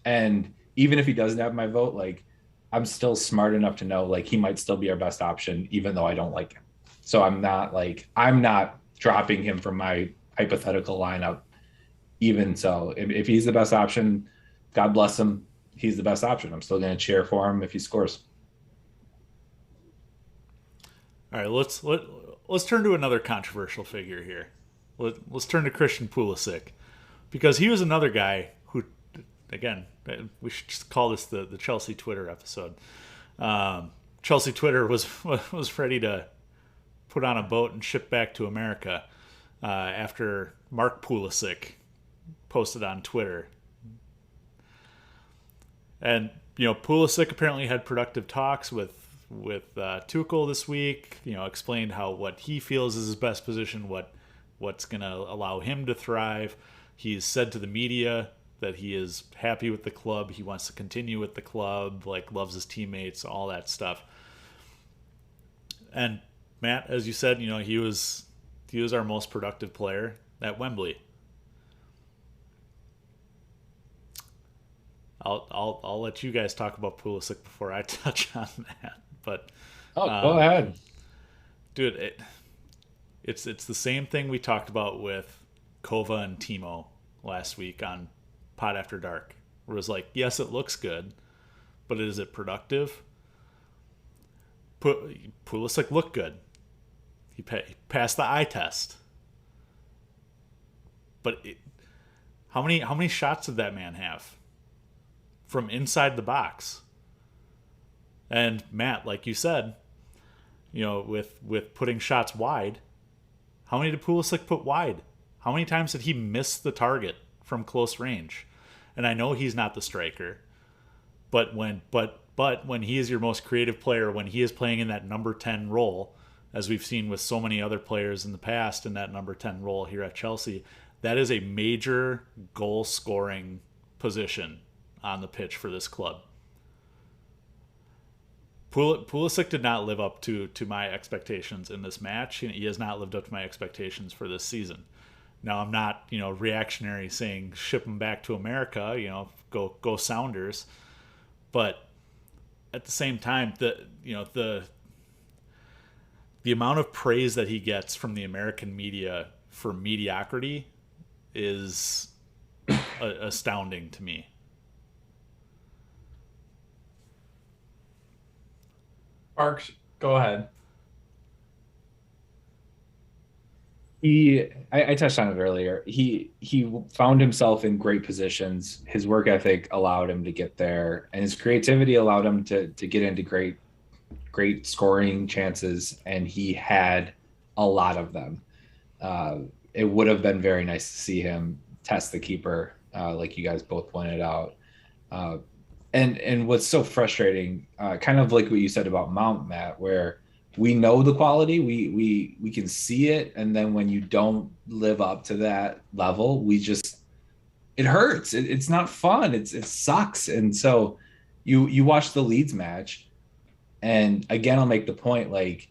And even if he doesn't have my vote, like, I'm still smart enough to know, like, he might still be our best option, even though I don't like him. So I'm not dropping him from my hypothetical lineup. Even so, if he's the best option, God bless him. He's the best option. I'm still going to cheer for him if he scores. All right, let's turn to another controversial figure here. Let's turn to Christian Pulisic, because he was another guy who, again, we should just call this the Chelsea Twitter episode. Chelsea Twitter was ready to put on a boat and ship back to America after Mark Pulisic posted on Twitter. And, Pulisic apparently had productive talks with Tuchel this week, explained what he feels is his best position, what's going to allow him to thrive. He's said to the media that he is happy with the club. He wants to continue with the club, loves his teammates, all that stuff. And Matt, as you said, he was our most productive player at Wembley. I'll let you guys talk about Pulisic before I touch on that. But go ahead, dude. It's the same thing we talked about with Kova and Timo last week on Pod After Dark. Where it was like, yes, it looks good, but is it productive? Pulisic looked good. He passed the eye test. But how many shots did that man have from inside the box? And Matt, like you said, with putting shots wide, how many did Pulisic put wide? How many times did he miss the target from close range? And I know he's not the striker, but when he is your most creative player, when he is playing in that number 10 role, as we've seen with so many other players in the past in that number 10 role here at Chelsea, that is a major goal scoring position on the pitch for this club. Pulisic did not live up to my expectations in this match. He has not lived up to my expectations for this season. Now, I'm not, reactionary saying ship him back to America, go Sounders. But at the same time, the amount of praise that he gets from the American media for mediocrity is astounding to me. Marks, go ahead. I touched on it earlier. He found himself in great positions. His work ethic allowed him to get there, and his creativity allowed him to get into great scoring chances, and he had a lot of them. It would have been very nice to see him test the keeper, like you guys both pointed out. And what's so frustrating, kind of like what you said about Mount, Matt, where we know the quality, we can see it, and then when you don't live up to that level, it hurts. It's not fun. It sucks. And so you watch the Leeds match, and again, I'll make the point, like,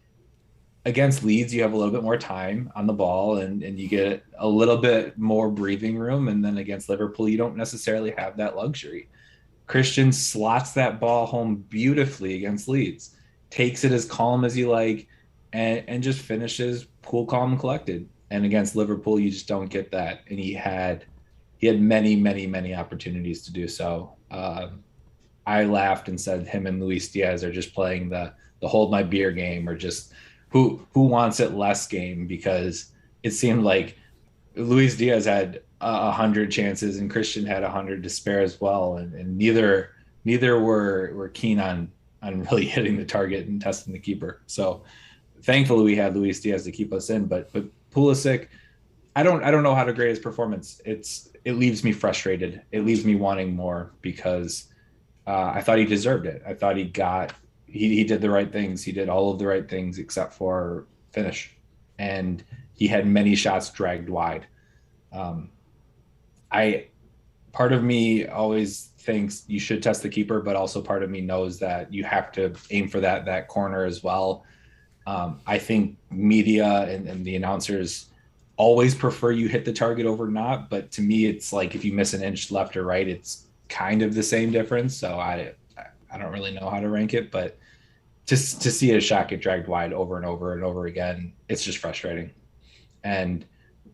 against Leeds, you have a little bit more time on the ball and you get a little bit more breathing room, and then against Liverpool, you don't necessarily have that luxury. Christian slots that ball home beautifully against Leeds, takes it as calm as you like, and just finishes cool, calm, and collected. And against Liverpool, you just don't get that. And he had many, many, many opportunities to do so. I laughed and said him and Luis Diaz are just playing the hold my beer game, or just who wants it less game, because it seemed like Luis Diaz had 100 chances and Christian had 100 to spare as well, and neither were keen on really hitting the target and testing the keeper. So thankfully we had Luis Diaz to keep us in, but Pulisic, I don't know how to grade his performance. It leaves me frustrated. It leaves me wanting more, because I thought he deserved it. I thought he did the right things. He did all of the right things except for finish, and he had many shots dragged wide. Part of me always thinks you should test the keeper, but also part of me knows that you have to aim for that corner as well. I think media and the announcers always prefer you hit the target over not, but to me, it's like if you miss an inch left or right, it's kind of the same difference. So I don't really know how to rank it, but just to see a shot get dragged wide over and over and over again, it's just frustrating. And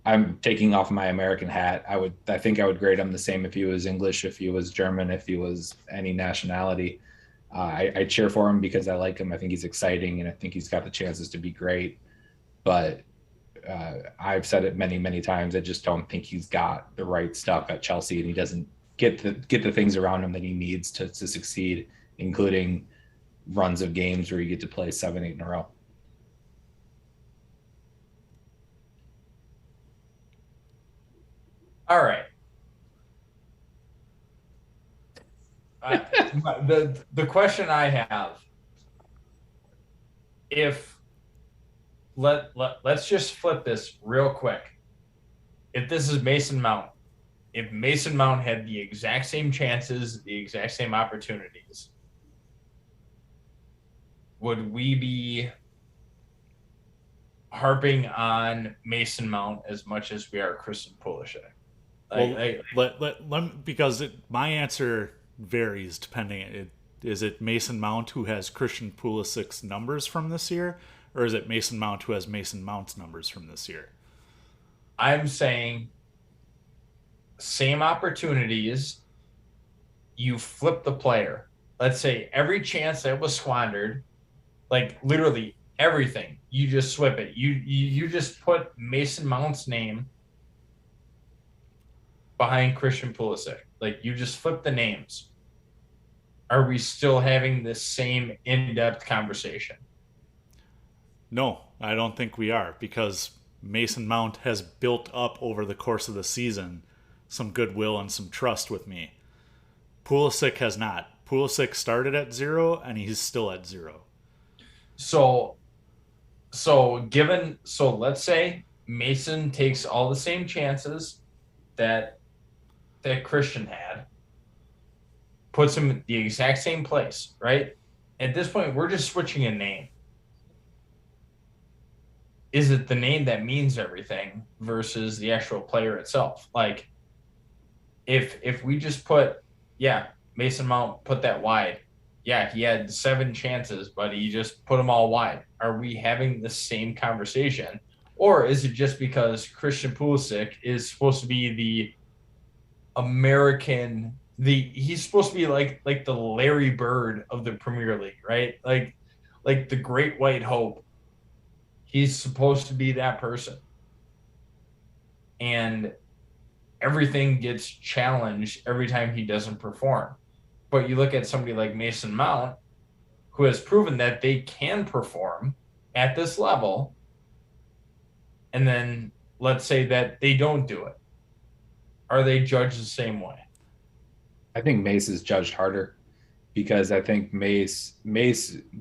I'm taking off my American hat. I think I would grade him the same if he was English, if he was German, if he was any nationality. I cheer for him because I like him. I think he's exciting, and I think he's got the chances to be great. But I've said it many, many times. I just don't think he's got the right stuff at Chelsea, and he doesn't get the things around him that he needs to succeed, including runs of games where you get to play 7-8 in a row. All right. The question I have, let's just flip this real quick. If this is Mason Mount, if Mason Mount had the exact same chances, the exact same opportunities, would we be harping on Mason Mount as much as we are Christian Pulisic? Because my answer varies depending. Is it Mason Mount who has Christian Pulisic's numbers from this year, or is it Mason Mount who has Mason Mount's numbers from this year? I'm saying same opportunities, you flip the player. Let's say every chance that was squandered, like literally everything, you just swip it. You just put Mason Mount's name behind Christian Pulisic. Like, you just flip the names. Are we still having this same in-depth conversation? No, I don't think we are, because Mason Mount has built up over the course of the season some goodwill and some trust with me. Pulisic has not. Pulisic started at 0, and he's still at 0. So let's say Mason takes all the same chances that Christian had, puts him in the exact same place, right? At this point, we're just switching a name. Is it the name that means everything versus the actual player itself? Like, if we just put, Mason Mount put that wide. Yeah, he had 7 chances, but he just put them all wide. Are we having the same conversation? Or is it just because Christian Pulisic is supposed to be the American, he's supposed to be like the Larry Bird of the Premier League, right? Like the Great White Hope. He's supposed to be that person. And everything gets challenged every time he doesn't perform. But you look at somebody like Mason Mount, who has proven that they can perform at this level, and then let's say that they don't do it. Are they judged the same way? I think Mace is judged harder, because I think Mace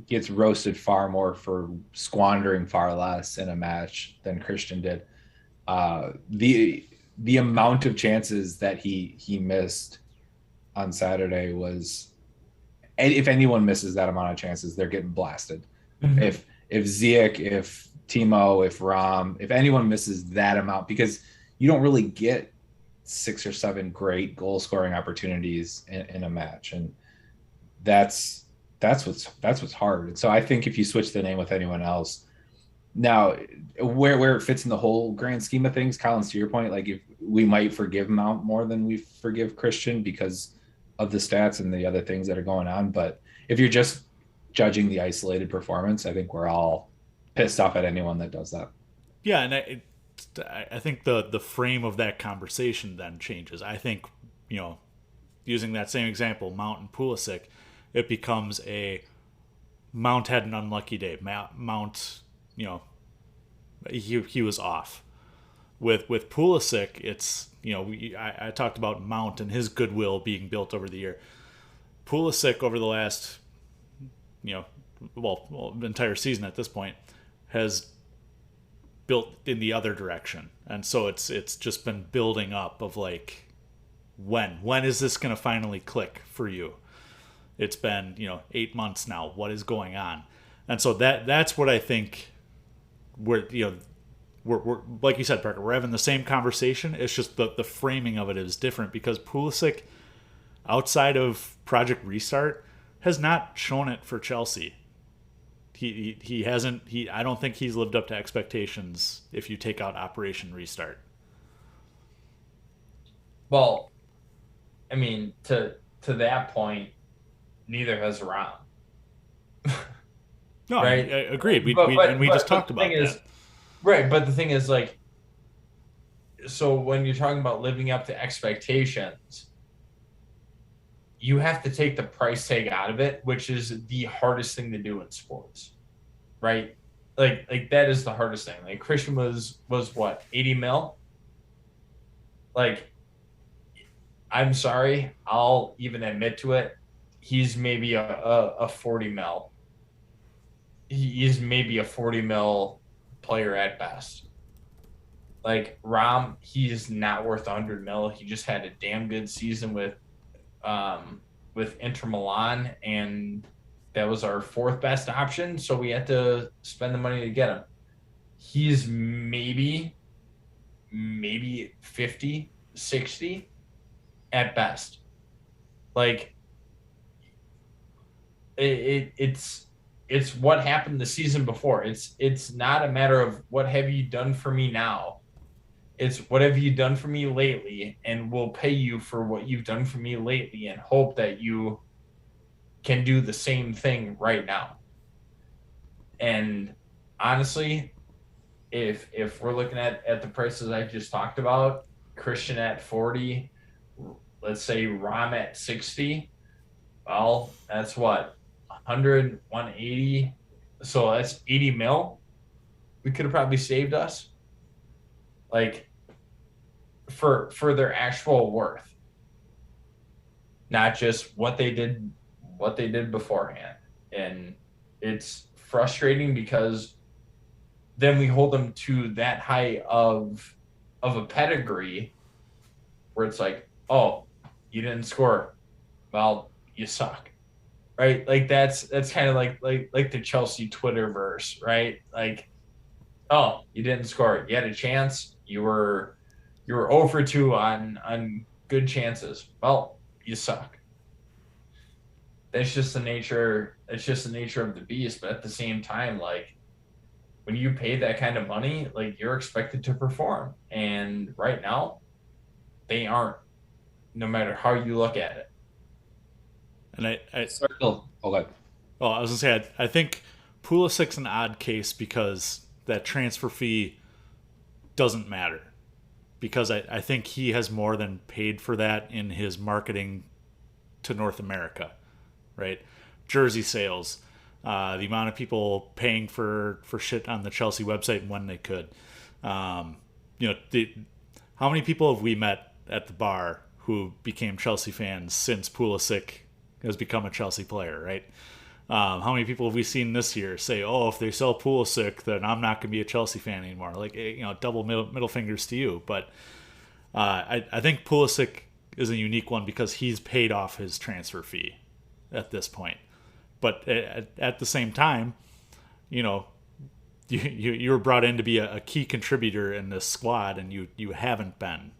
gets roasted far more for squandering far less in a match than Christian did. The amount of chances that he missed on Saturday was, and if anyone misses that amount of chances, they're getting blasted. Mm-hmm. If Ziyech, if Timo, if Ram, if anyone misses that amount, because you don't really get 6 or 7 great goal scoring opportunities in a match, and that's what's hard. And so I think if you switch the name with anyone else, now where it fits in the whole grand scheme of things, Collins, to your point, like if we might forgive Mount more than we forgive Christian, because of the stats and the other things that are going on. But if you're just judging the isolated performance, I think we're all pissed off at anyone that does that. Yeah, and I think the frame of that conversation then changes. I think, using that same example, Mount and Pulisic, it becomes a Mount had an unlucky day. Mount, he was off. With Pulisic, it's I talked about Mount and his goodwill being built over the year. Pulisic over the last entire season at this point has built in the other direction, and so it's just been building up of like when is this going to finally click for you? It's been 8 months now. What is going on? And so that's what I think we're like you said, Parker, we're having the same conversation. It's just the framing of it is different because Pulisic, outside of Project Restart, has not shown it for Chelsea. He hasn't. I don't think he's lived up to expectations if you take out Operation Restart. Well, I mean, to that point, neither has Rom. No, right? I agreed. We just talked about that. Right, but the thing is, like, so when you're talking about living up to expectations, you have to take the price tag out of it, which is the hardest thing to do in sports, right? Like that is the hardest thing. Like Christian was what, 80 mil? Like, I'm sorry, I'll even admit to it. He's maybe a 40 mil. He's maybe a 40 mil player at best. Like Rom, he's not worth 100 mil. He just had a damn good season with Inter Milan, and that was our fourth best option, so we had to spend the money to get him. He's maybe 50, 60 at best. Like it's what happened the season before. It's not a matter of what have you done for me now. It's what have you done for me lately, and we'll pay you for what you've done for me lately and hope that you can do the same thing right now. And honestly, if we're looking at the prices I just talked about, Christian at 40, let's say Rom at 60, well, that's what, 100, 180. So that's 80 mil. We could have probably saved us. Like, for their actual worth, not just what they did beforehand. And it's frustrating because then we hold them to that high of a pedigree where it's like, oh, you didn't score, well, you suck, right? Like that's kind of like the Chelsea Twitterverse, right? Like, oh, you didn't score, you had a chance, you were 0 for 2 on good chances. Well, you suck. That's just the nature. It's just the nature of the beast. But at the same time, like when you pay that kind of money, like you're expected to perform. And right now, they aren't. No matter how you look at it. And I was gonna say I think Pulisic's an odd case because that transfer fee doesn't matter. Because I think he has more than paid for that in his marketing to North America, right? Jersey sales, the amount of people paying for shit on the Chelsea website when they could. How many people have we met at the bar who became Chelsea fans since Pulisic has become a Chelsea player, right? How many people have we seen this year say, oh, if they sell Pulisic, then I'm not going to be a Chelsea fan anymore? Like, double middle fingers to you. But I think Pulisic is a unique one because he's paid off his transfer fee at this point. But at the same time, you were brought in to be a key contributor in this squad, and you haven't been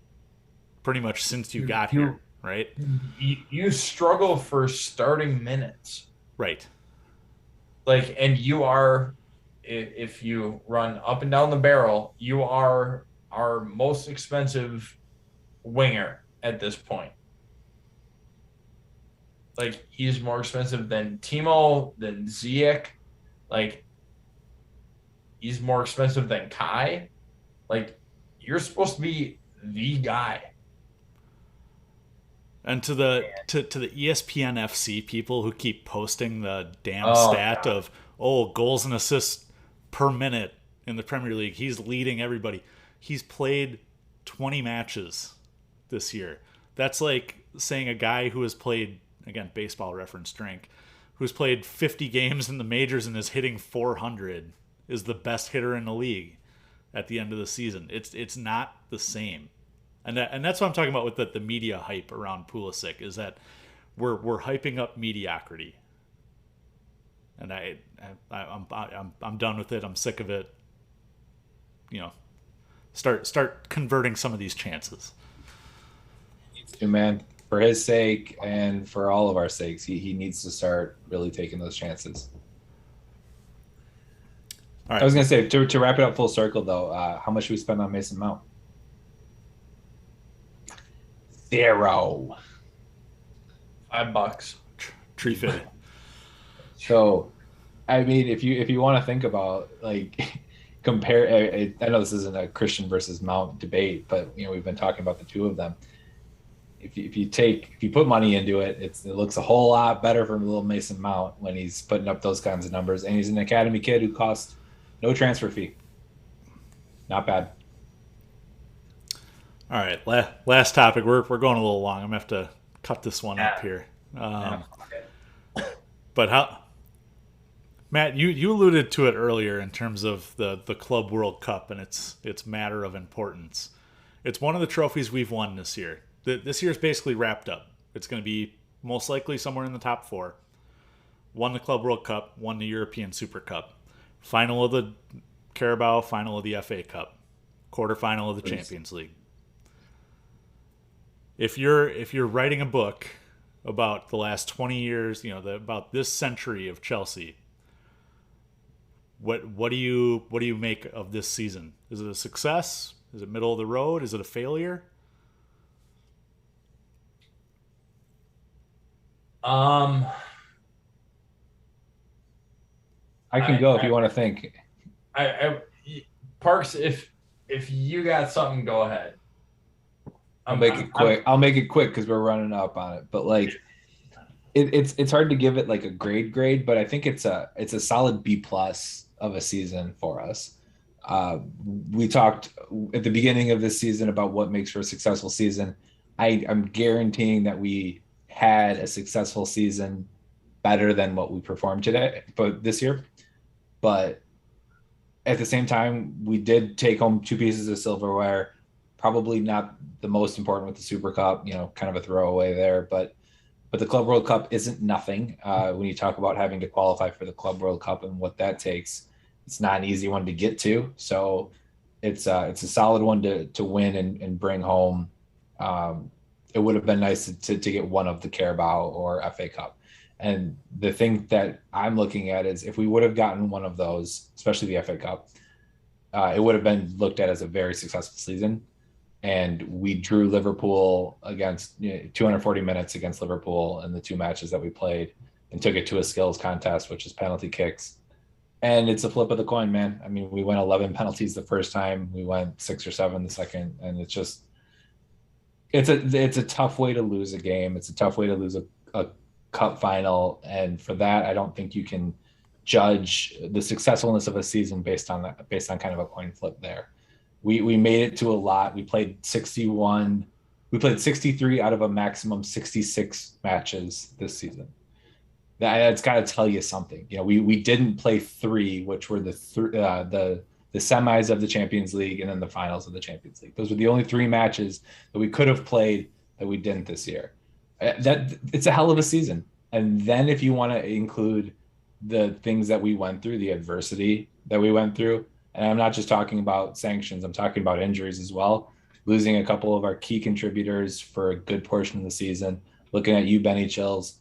pretty much since you got here, right? You struggle for starting minutes. Right. Like, and you are, if you run up and down the barrel, you are our most expensive winger at this point. Like, he's more expensive than Timo, than Ziyech. Like, he's more expensive than Kai. Like, you're supposed to be the guy. And to the ESPN FC people who keep posting the damn Oh, stat God. of goals and assists per minute in the Premier League, he's leading everybody. He's played 20 matches this year. That's like saying a guy who has played, again, baseball reference drink, who's played 50 games in the majors and is hitting 400 is the best hitter in the league at the end of the season. It's not the same. And that's what I'm talking about with the media hype around Pulisic, is that we're hyping up mediocrity, and I'm done with it. I'm sick of it. Start converting some of these chances. Man, for his sake and for all of our sakes, he needs to start really taking those chances. All right. I was gonna say to wrap it up full circle though, how much should we spend on Mason Mount? 0. $5. Tree fitted. So, I mean, if you want to think about like compare, I know this isn't a Christian versus Mount debate, but we've been talking about the two of them. If you put money into it, it looks a whole lot better for little Mason Mount when he's putting up those kinds of numbers, and he's an academy kid who costs no transfer fee. Not bad. All right, last topic. We're going a little long. I'm gonna have to cut this one up here. But how, Matt? You alluded to it earlier in terms of the Club World Cup and its matter of importance. It's one of the trophies we've won this year. This year's basically wrapped up. It's going to be most likely somewhere in the top 4. Won the Club World Cup, won the European Super Cup, final of the Carabao, final of the FA Cup, quarterfinal of the Champions League. If you're writing a book about the last 20 years, about this century of Chelsea, what do you make of this season? Is it a success? Is it middle of the road? Is it a failure? I can go if you want to think. Parks, if you got something, go ahead. I'll make it quick because we're running up on it. But like, it's hard to give it like a grade, but I think it's a solid B+ of a season for us. We talked at the beginning of this season about what makes for a successful season. I'm guaranteeing that we had a successful season better than what we performed this year. But at the same time, we did take home 2 pieces of silverware. Probably not the most important with the Super Cup, kind of a throwaway there, but the Club World Cup isn't nothing. When you talk about having to qualify for the Club World Cup and what that takes, it's not an easy one to get to. So it's a solid one to win and bring home. It would have been nice to get one of the Carabao or FA Cup. And the thing that I'm looking at is if we would have gotten one of those, especially the FA Cup, it would have been looked at as a very successful season. And we drew Liverpool against 240 minutes against Liverpool in the 2 matches that we played, and took it to a skills contest, which is penalty kicks. And it's a flip of the coin, man. I mean, we went 11 penalties the first time, we went 6 or 7 the second, and it's a tough way to lose a game. It's a tough way to lose a cup final, and for that, I don't think you can judge the successfulness of a season based on kind of a coin flip there. We made it to a lot. We played 61. We played 63 out of a maximum 66 matches this season. That's got to tell you something. We didn't play 3, which were the semis of the Champions League and then the finals of the Champions League. Those were the only 3 matches that we could have played that we didn't this year. That it's a hell of a season. And then if you want to include the things that we went through, the adversity that we went through, and I'm not just talking about sanctions, I'm talking about injuries as well. Losing a couple of our key contributors for a good portion of the season. Looking at you, Benny Chills.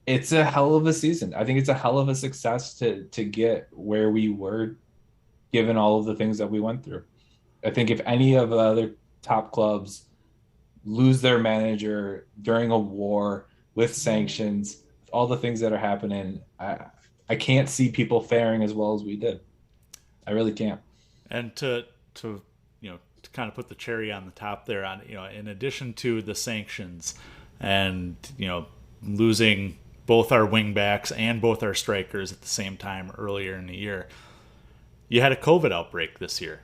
It's a hell of a season. I think it's a hell of a success to get where we were, given all of the things that we went through. I think if any of the other top clubs lose their manager during a war, with sanctions, with all the things that are happening. I can't see people faring as well as we did. I really can't. And to to kind of put the cherry on the top there, on in addition to the sanctions and losing both our wingbacks and both our strikers at the same time earlier in the year, you had a COVID outbreak this year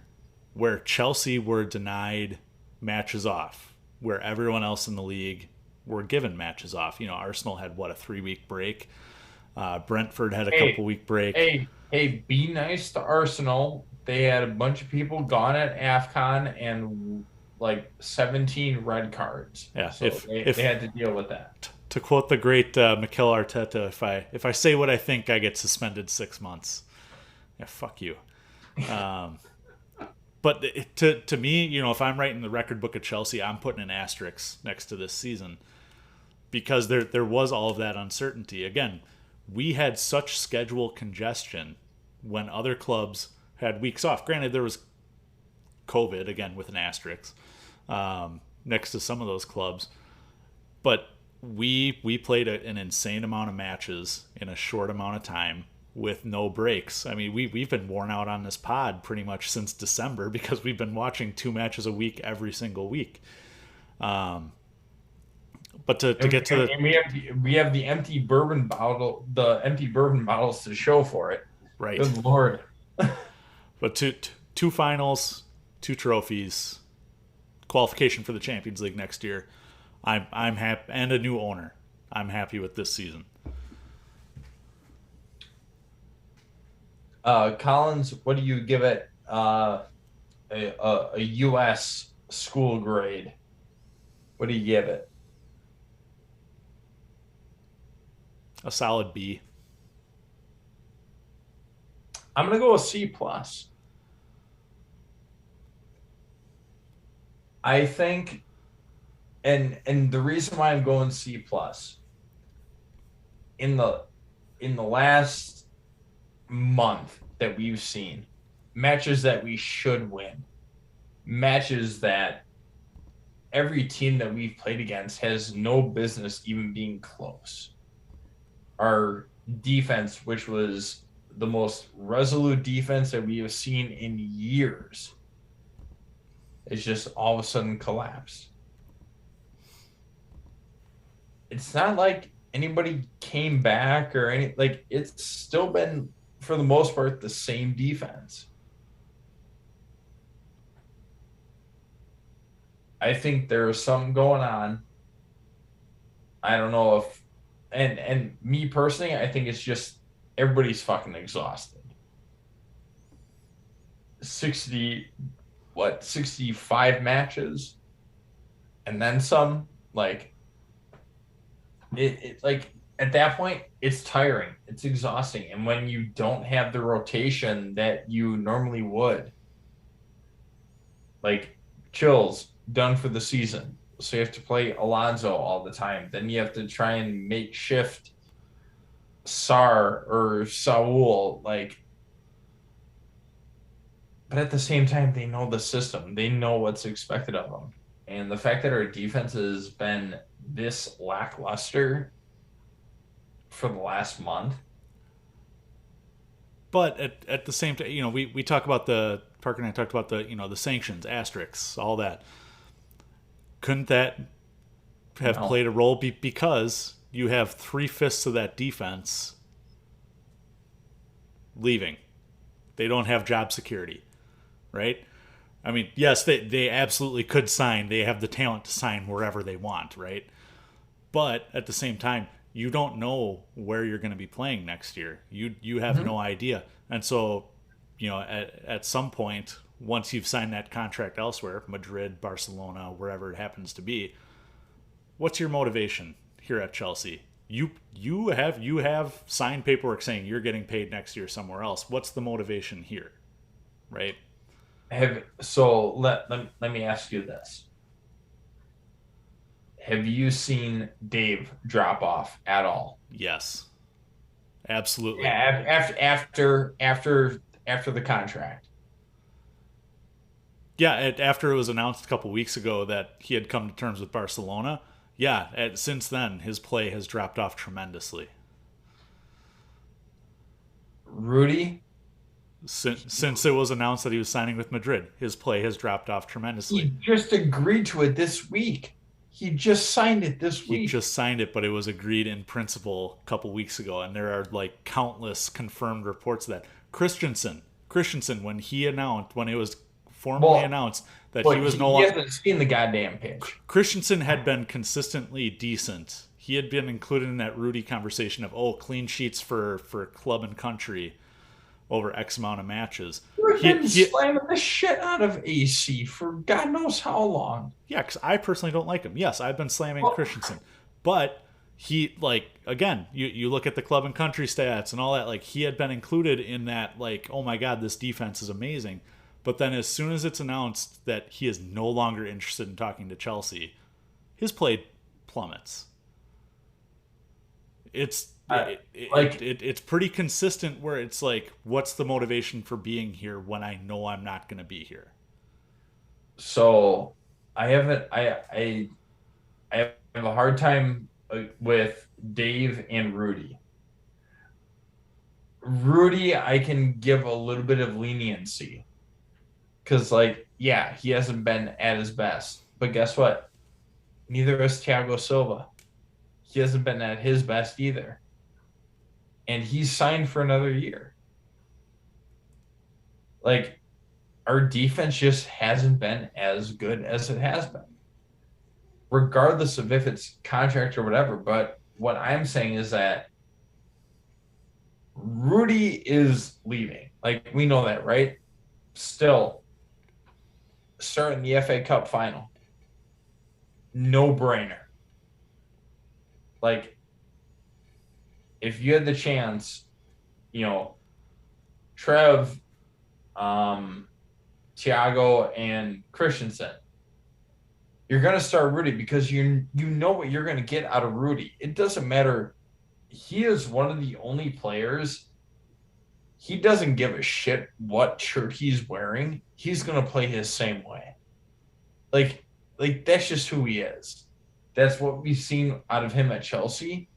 where Chelsea were denied matches off, where everyone else in the league were given matches off. Arsenal had a 3-week break. Brentford had a couple-week break. Hey, be nice to Arsenal. They had a bunch of people gone at AFCON and 17 red cards. Yeah, so they had to deal with that. To quote the great Mikel Arteta, if I say what I think, I get suspended 6 months. Yeah, fuck you. But to me, if I'm writing the record book of Chelsea, I'm putting an asterisk next to this season because there was all of that uncertainty. Again, we had such schedule congestion when other clubs had weeks off. Granted, there was COVID, again, with an asterisk, next to some of those clubs. But we played an insane amount of matches in a short amount of time with no breaks. I mean, we've been worn out on this pod pretty much since December because we've been watching 2 matches a week every single week. But to get to we have the empty bourbon bottles to show for it. Right. Good Lord. But two finals, 2 trophies, qualification for the Champions League next year. I'm happy, and a new owner. I'm happy with this season. Collins, what do you give it? A U.S. school grade. What do you give it? A solid B. I'm gonna go a C+. I think, and the reason why I'm going C+, in the last month that we've seen, matches that we should win, matches that every team that we've played against has no business even being close. Our defense, which was the most resolute defense that we have seen in years, it's just all of a sudden collapsed. It's not like anybody came back or it's still been, for the most part, the same defense. I think there's something going on. I don't know if, and me personally, I think it's just everybody's fucking exhausted. 65 matches and then some, at that point it's tiring, it's exhausting. And when you don't have the rotation that you normally would, Chills done for the season, so you have to play Alonso all the time, then you have to try and make shift Sar or Saul, but at the same time, they know the system. They know what's expected of them. And the fact that our defense has been this lackluster for the last month. But at the same time, we talk about Parker and I talked about the sanctions, asterisks, all that. Couldn't that have played a role because you have 3/5 of that defense leaving? They don't have job security. Right? I mean, yes, they absolutely could sign. They have the talent to sign wherever they want, right? But at the same time, you don't know where you're going to be playing next year. You have no idea. And so, at some point, once you've signed that contract elsewhere, Madrid, Barcelona, wherever it happens to be, what's your motivation here at Chelsea? You have signed paperwork saying you're getting paid next year somewhere else. What's the motivation here? Right? Let me ask you this. Have you seen Dave drop off at all? Yes. Absolutely. After the contract. Yeah, after it was announced a couple weeks ago that he had come to terms with Barcelona, yeah, since then his play has dropped off tremendously. Rudy, Since it was announced that he was signing with Madrid, his play has dropped off he tremendously. just agreed to it this week. He just signed it this He week. just signed it, but it was agreed in principle a couple weeks ago, and there are like countless confirmed reports of that Christensen, when it was formally announced that he was no He longer. hasn't seen the goddamn pitch. Christensen had been consistently decent. He had been included in that Rudy conversation of clean sheets for club and country over X amount of matches. You've been slamming the shit out of AC for God knows how long. Yeah, because I personally don't like him. Yes, I've been slamming Christensen, but he again, you look at the club and country stats and all that. Like he had been included in that. Like, oh my god, this defense is amazing. But then as soon as it's announced that he is no longer interested in talking to Chelsea, his play plummets. It's pretty consistent where it's like, what's the motivation for being here when I know I'm not going to be here? So I have a hard time with Dave and Rudy. Rudy, I can give a little bit of leniency because, yeah, he hasn't been at his best. But guess what? Neither has Thiago Silva. He hasn't been at his best either. And he's signed for another year. Our defense just hasn't been as good as it has been, regardless of if it's contract or whatever. But what I'm saying is that Rudy is leaving. We know that, right? Still, starting the FA Cup final. No brainer. If you had the chance, Trev, Thiago, and Christensen, you're going to start Rudy because you know what you're going to get out of Rudy. It doesn't matter. He is one of the only players. He doesn't give a shit what shirt he's wearing. He's going to play his same way. That's just who he is. That's what we've seen out of him at Chelsea.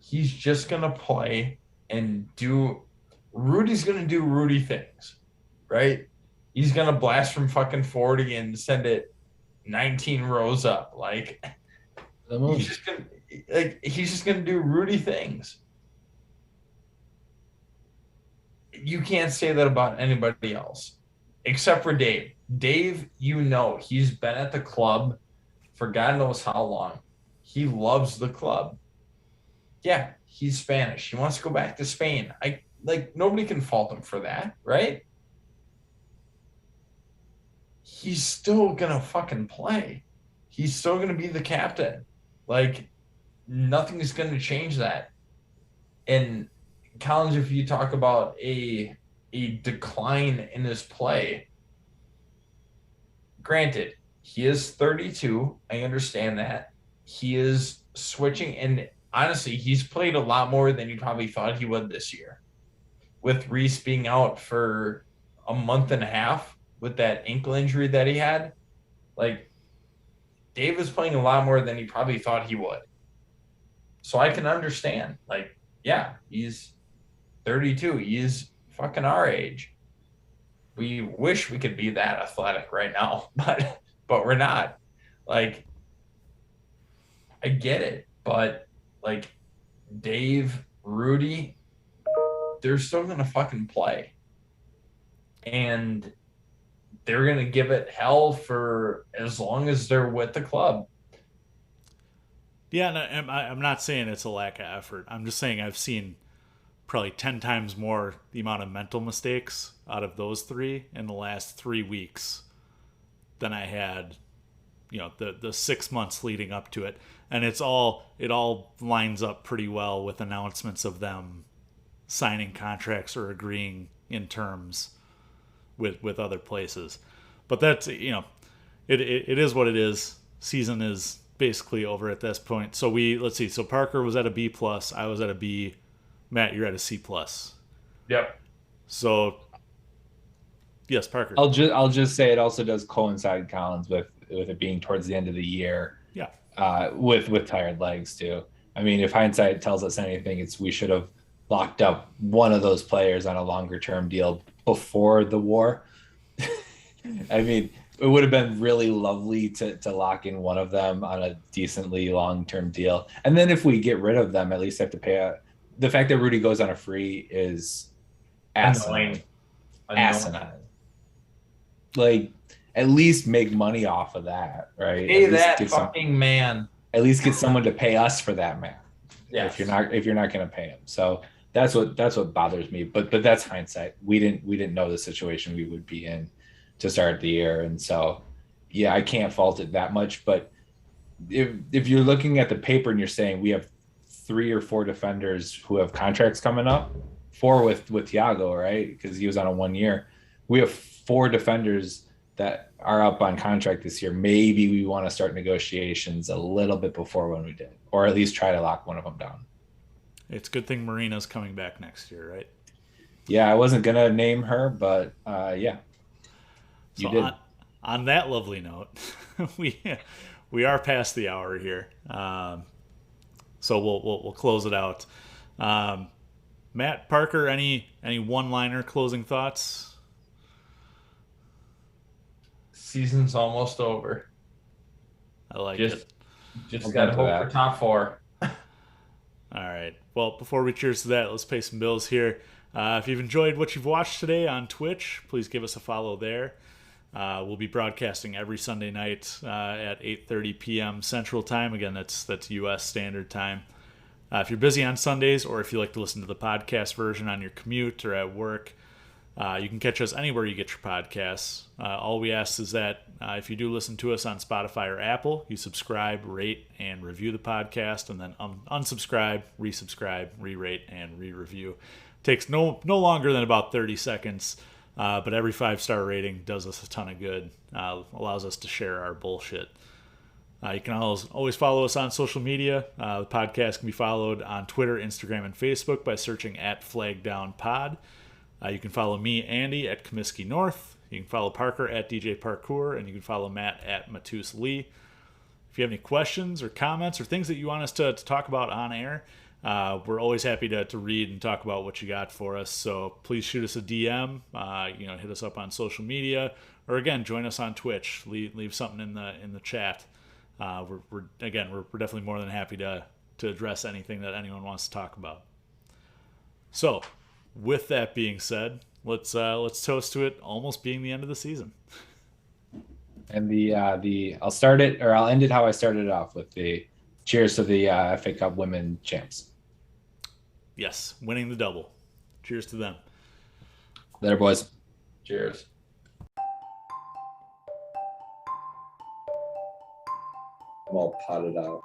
He's just going to play and do – Rudy's going to do Rudy things, right? He's going to blast from fucking 40 and send it 19 rows up. He's just going to do Rudy things. You can't say that about anybody else except for Dave. Dave, he's been at the club for God knows how long. He loves the club. Yeah, he's Spanish. He wants to go back to Spain. Nobody can fault him for that, right? He's still gonna fucking play. He's still gonna be the captain. Nothing is gonna change that. And Collins, if you talk about a decline in his play, granted, he is 32. I understand that. He is switching, and honestly, he's played a lot more than you probably thought he would this year. With Reece being out for a month and a half with that ankle injury that he had, Dave is playing a lot more than he probably thought he would. So I can understand. Yeah, he's 32. He's fucking our age. We wish we could be that athletic right now, but we're not. I get it, but Dave, Rudy, they're still gonna fucking play, and they're gonna give it hell for as long as they're with the club. Yeah, no, I'm not saying it's a lack of effort. I'm just saying I've seen probably 10 times more the amount of mental mistakes out of those three in the last 3 weeks than I had, the 6 months leading up to it. And it all lines up pretty well with announcements of them signing contracts or agreeing in terms with other places. But that's, it is what it is. Season is basically over at this point. So let's see. So Parker was at a B plus. I was at a B. Matt, you're at a C plus. Yep. So yes, Parker. I'll just say it also does coincide, Collins, with it being towards the end of the year. Yeah. with tired legs too. I mean, if hindsight tells us anything, it's we should have locked up one of those players on a longer term deal before the war. I mean, it would have been really lovely to lock in one of them on a decently long term deal, and then if we get rid of them, at least have to pay a. The fact that Rudy goes on a free is asinine. Asinine. Like, at least make money off of that, right? Pay that fucking man. At least get someone to pay us for that man. Yeah. If you're not going to pay him, so that's what bothers me. But that's hindsight. We didn't know the situation we would be in to start the year, and so yeah, I can't fault it that much. But if you're looking at the paper and you're saying we have 3 or 4 defenders who have contracts coming up, 4 with Thiago, right? Because he was on a 1 year. We have 4 defenders that are up on contract this year. Maybe we want to start negotiations a little bit before when we did, or at least try to lock one of them down. It's a good thing Marina's coming back next year, right? Yeah, I wasn't gonna name her, but yeah, you so did. On that lovely note, we are past the hour here, so we'll close it out. Matt, Parker, any one-liner closing thoughts? Season's almost over. I like it. Just got to hope for top 4. All right. Well, before we cheers to that, let's pay some bills here. If you've enjoyed what you've watched today on Twitch, please give us a follow there. We'll be broadcasting every Sunday night at 8:30 p.m. Central Time. Again, that's U.S. Standard Time. If you're busy on Sundays, or if you like to listen to the podcast version on your commute or at work, you can catch us anywhere you get your podcasts. All we ask is that if you do listen to us on Spotify or Apple, you subscribe, rate, and review the podcast, and then unsubscribe, resubscribe, re-rate, and re-review. Takes no longer than about 30 seconds, but every 5-star rating does us a ton of good. Allows us to share our bullshit. You can always follow us on social media. The podcast can be followed on Twitter, Instagram, and Facebook by searching @FlagDownPod. You can follow me, Andy, at Comiskey North. You can follow Parker at DJ Parkour, and you can follow Matt at Matus Lee. If you have any questions or comments or things that you want us to talk about on air, we're always happy to read and talk about what you got for us. So please shoot us a DM. Hit us up on social media, or again, join us on Twitch. Leave something in the chat. We're definitely more than happy to address anything that anyone wants to talk about. So, with that being said, let's toast to it almost being the end of the season. And I'll end it how I started it off with the cheers to the FA Cup Women champs. Yes, winning the double. Cheers to them. Later, boys. Cheers. I'm all potted out.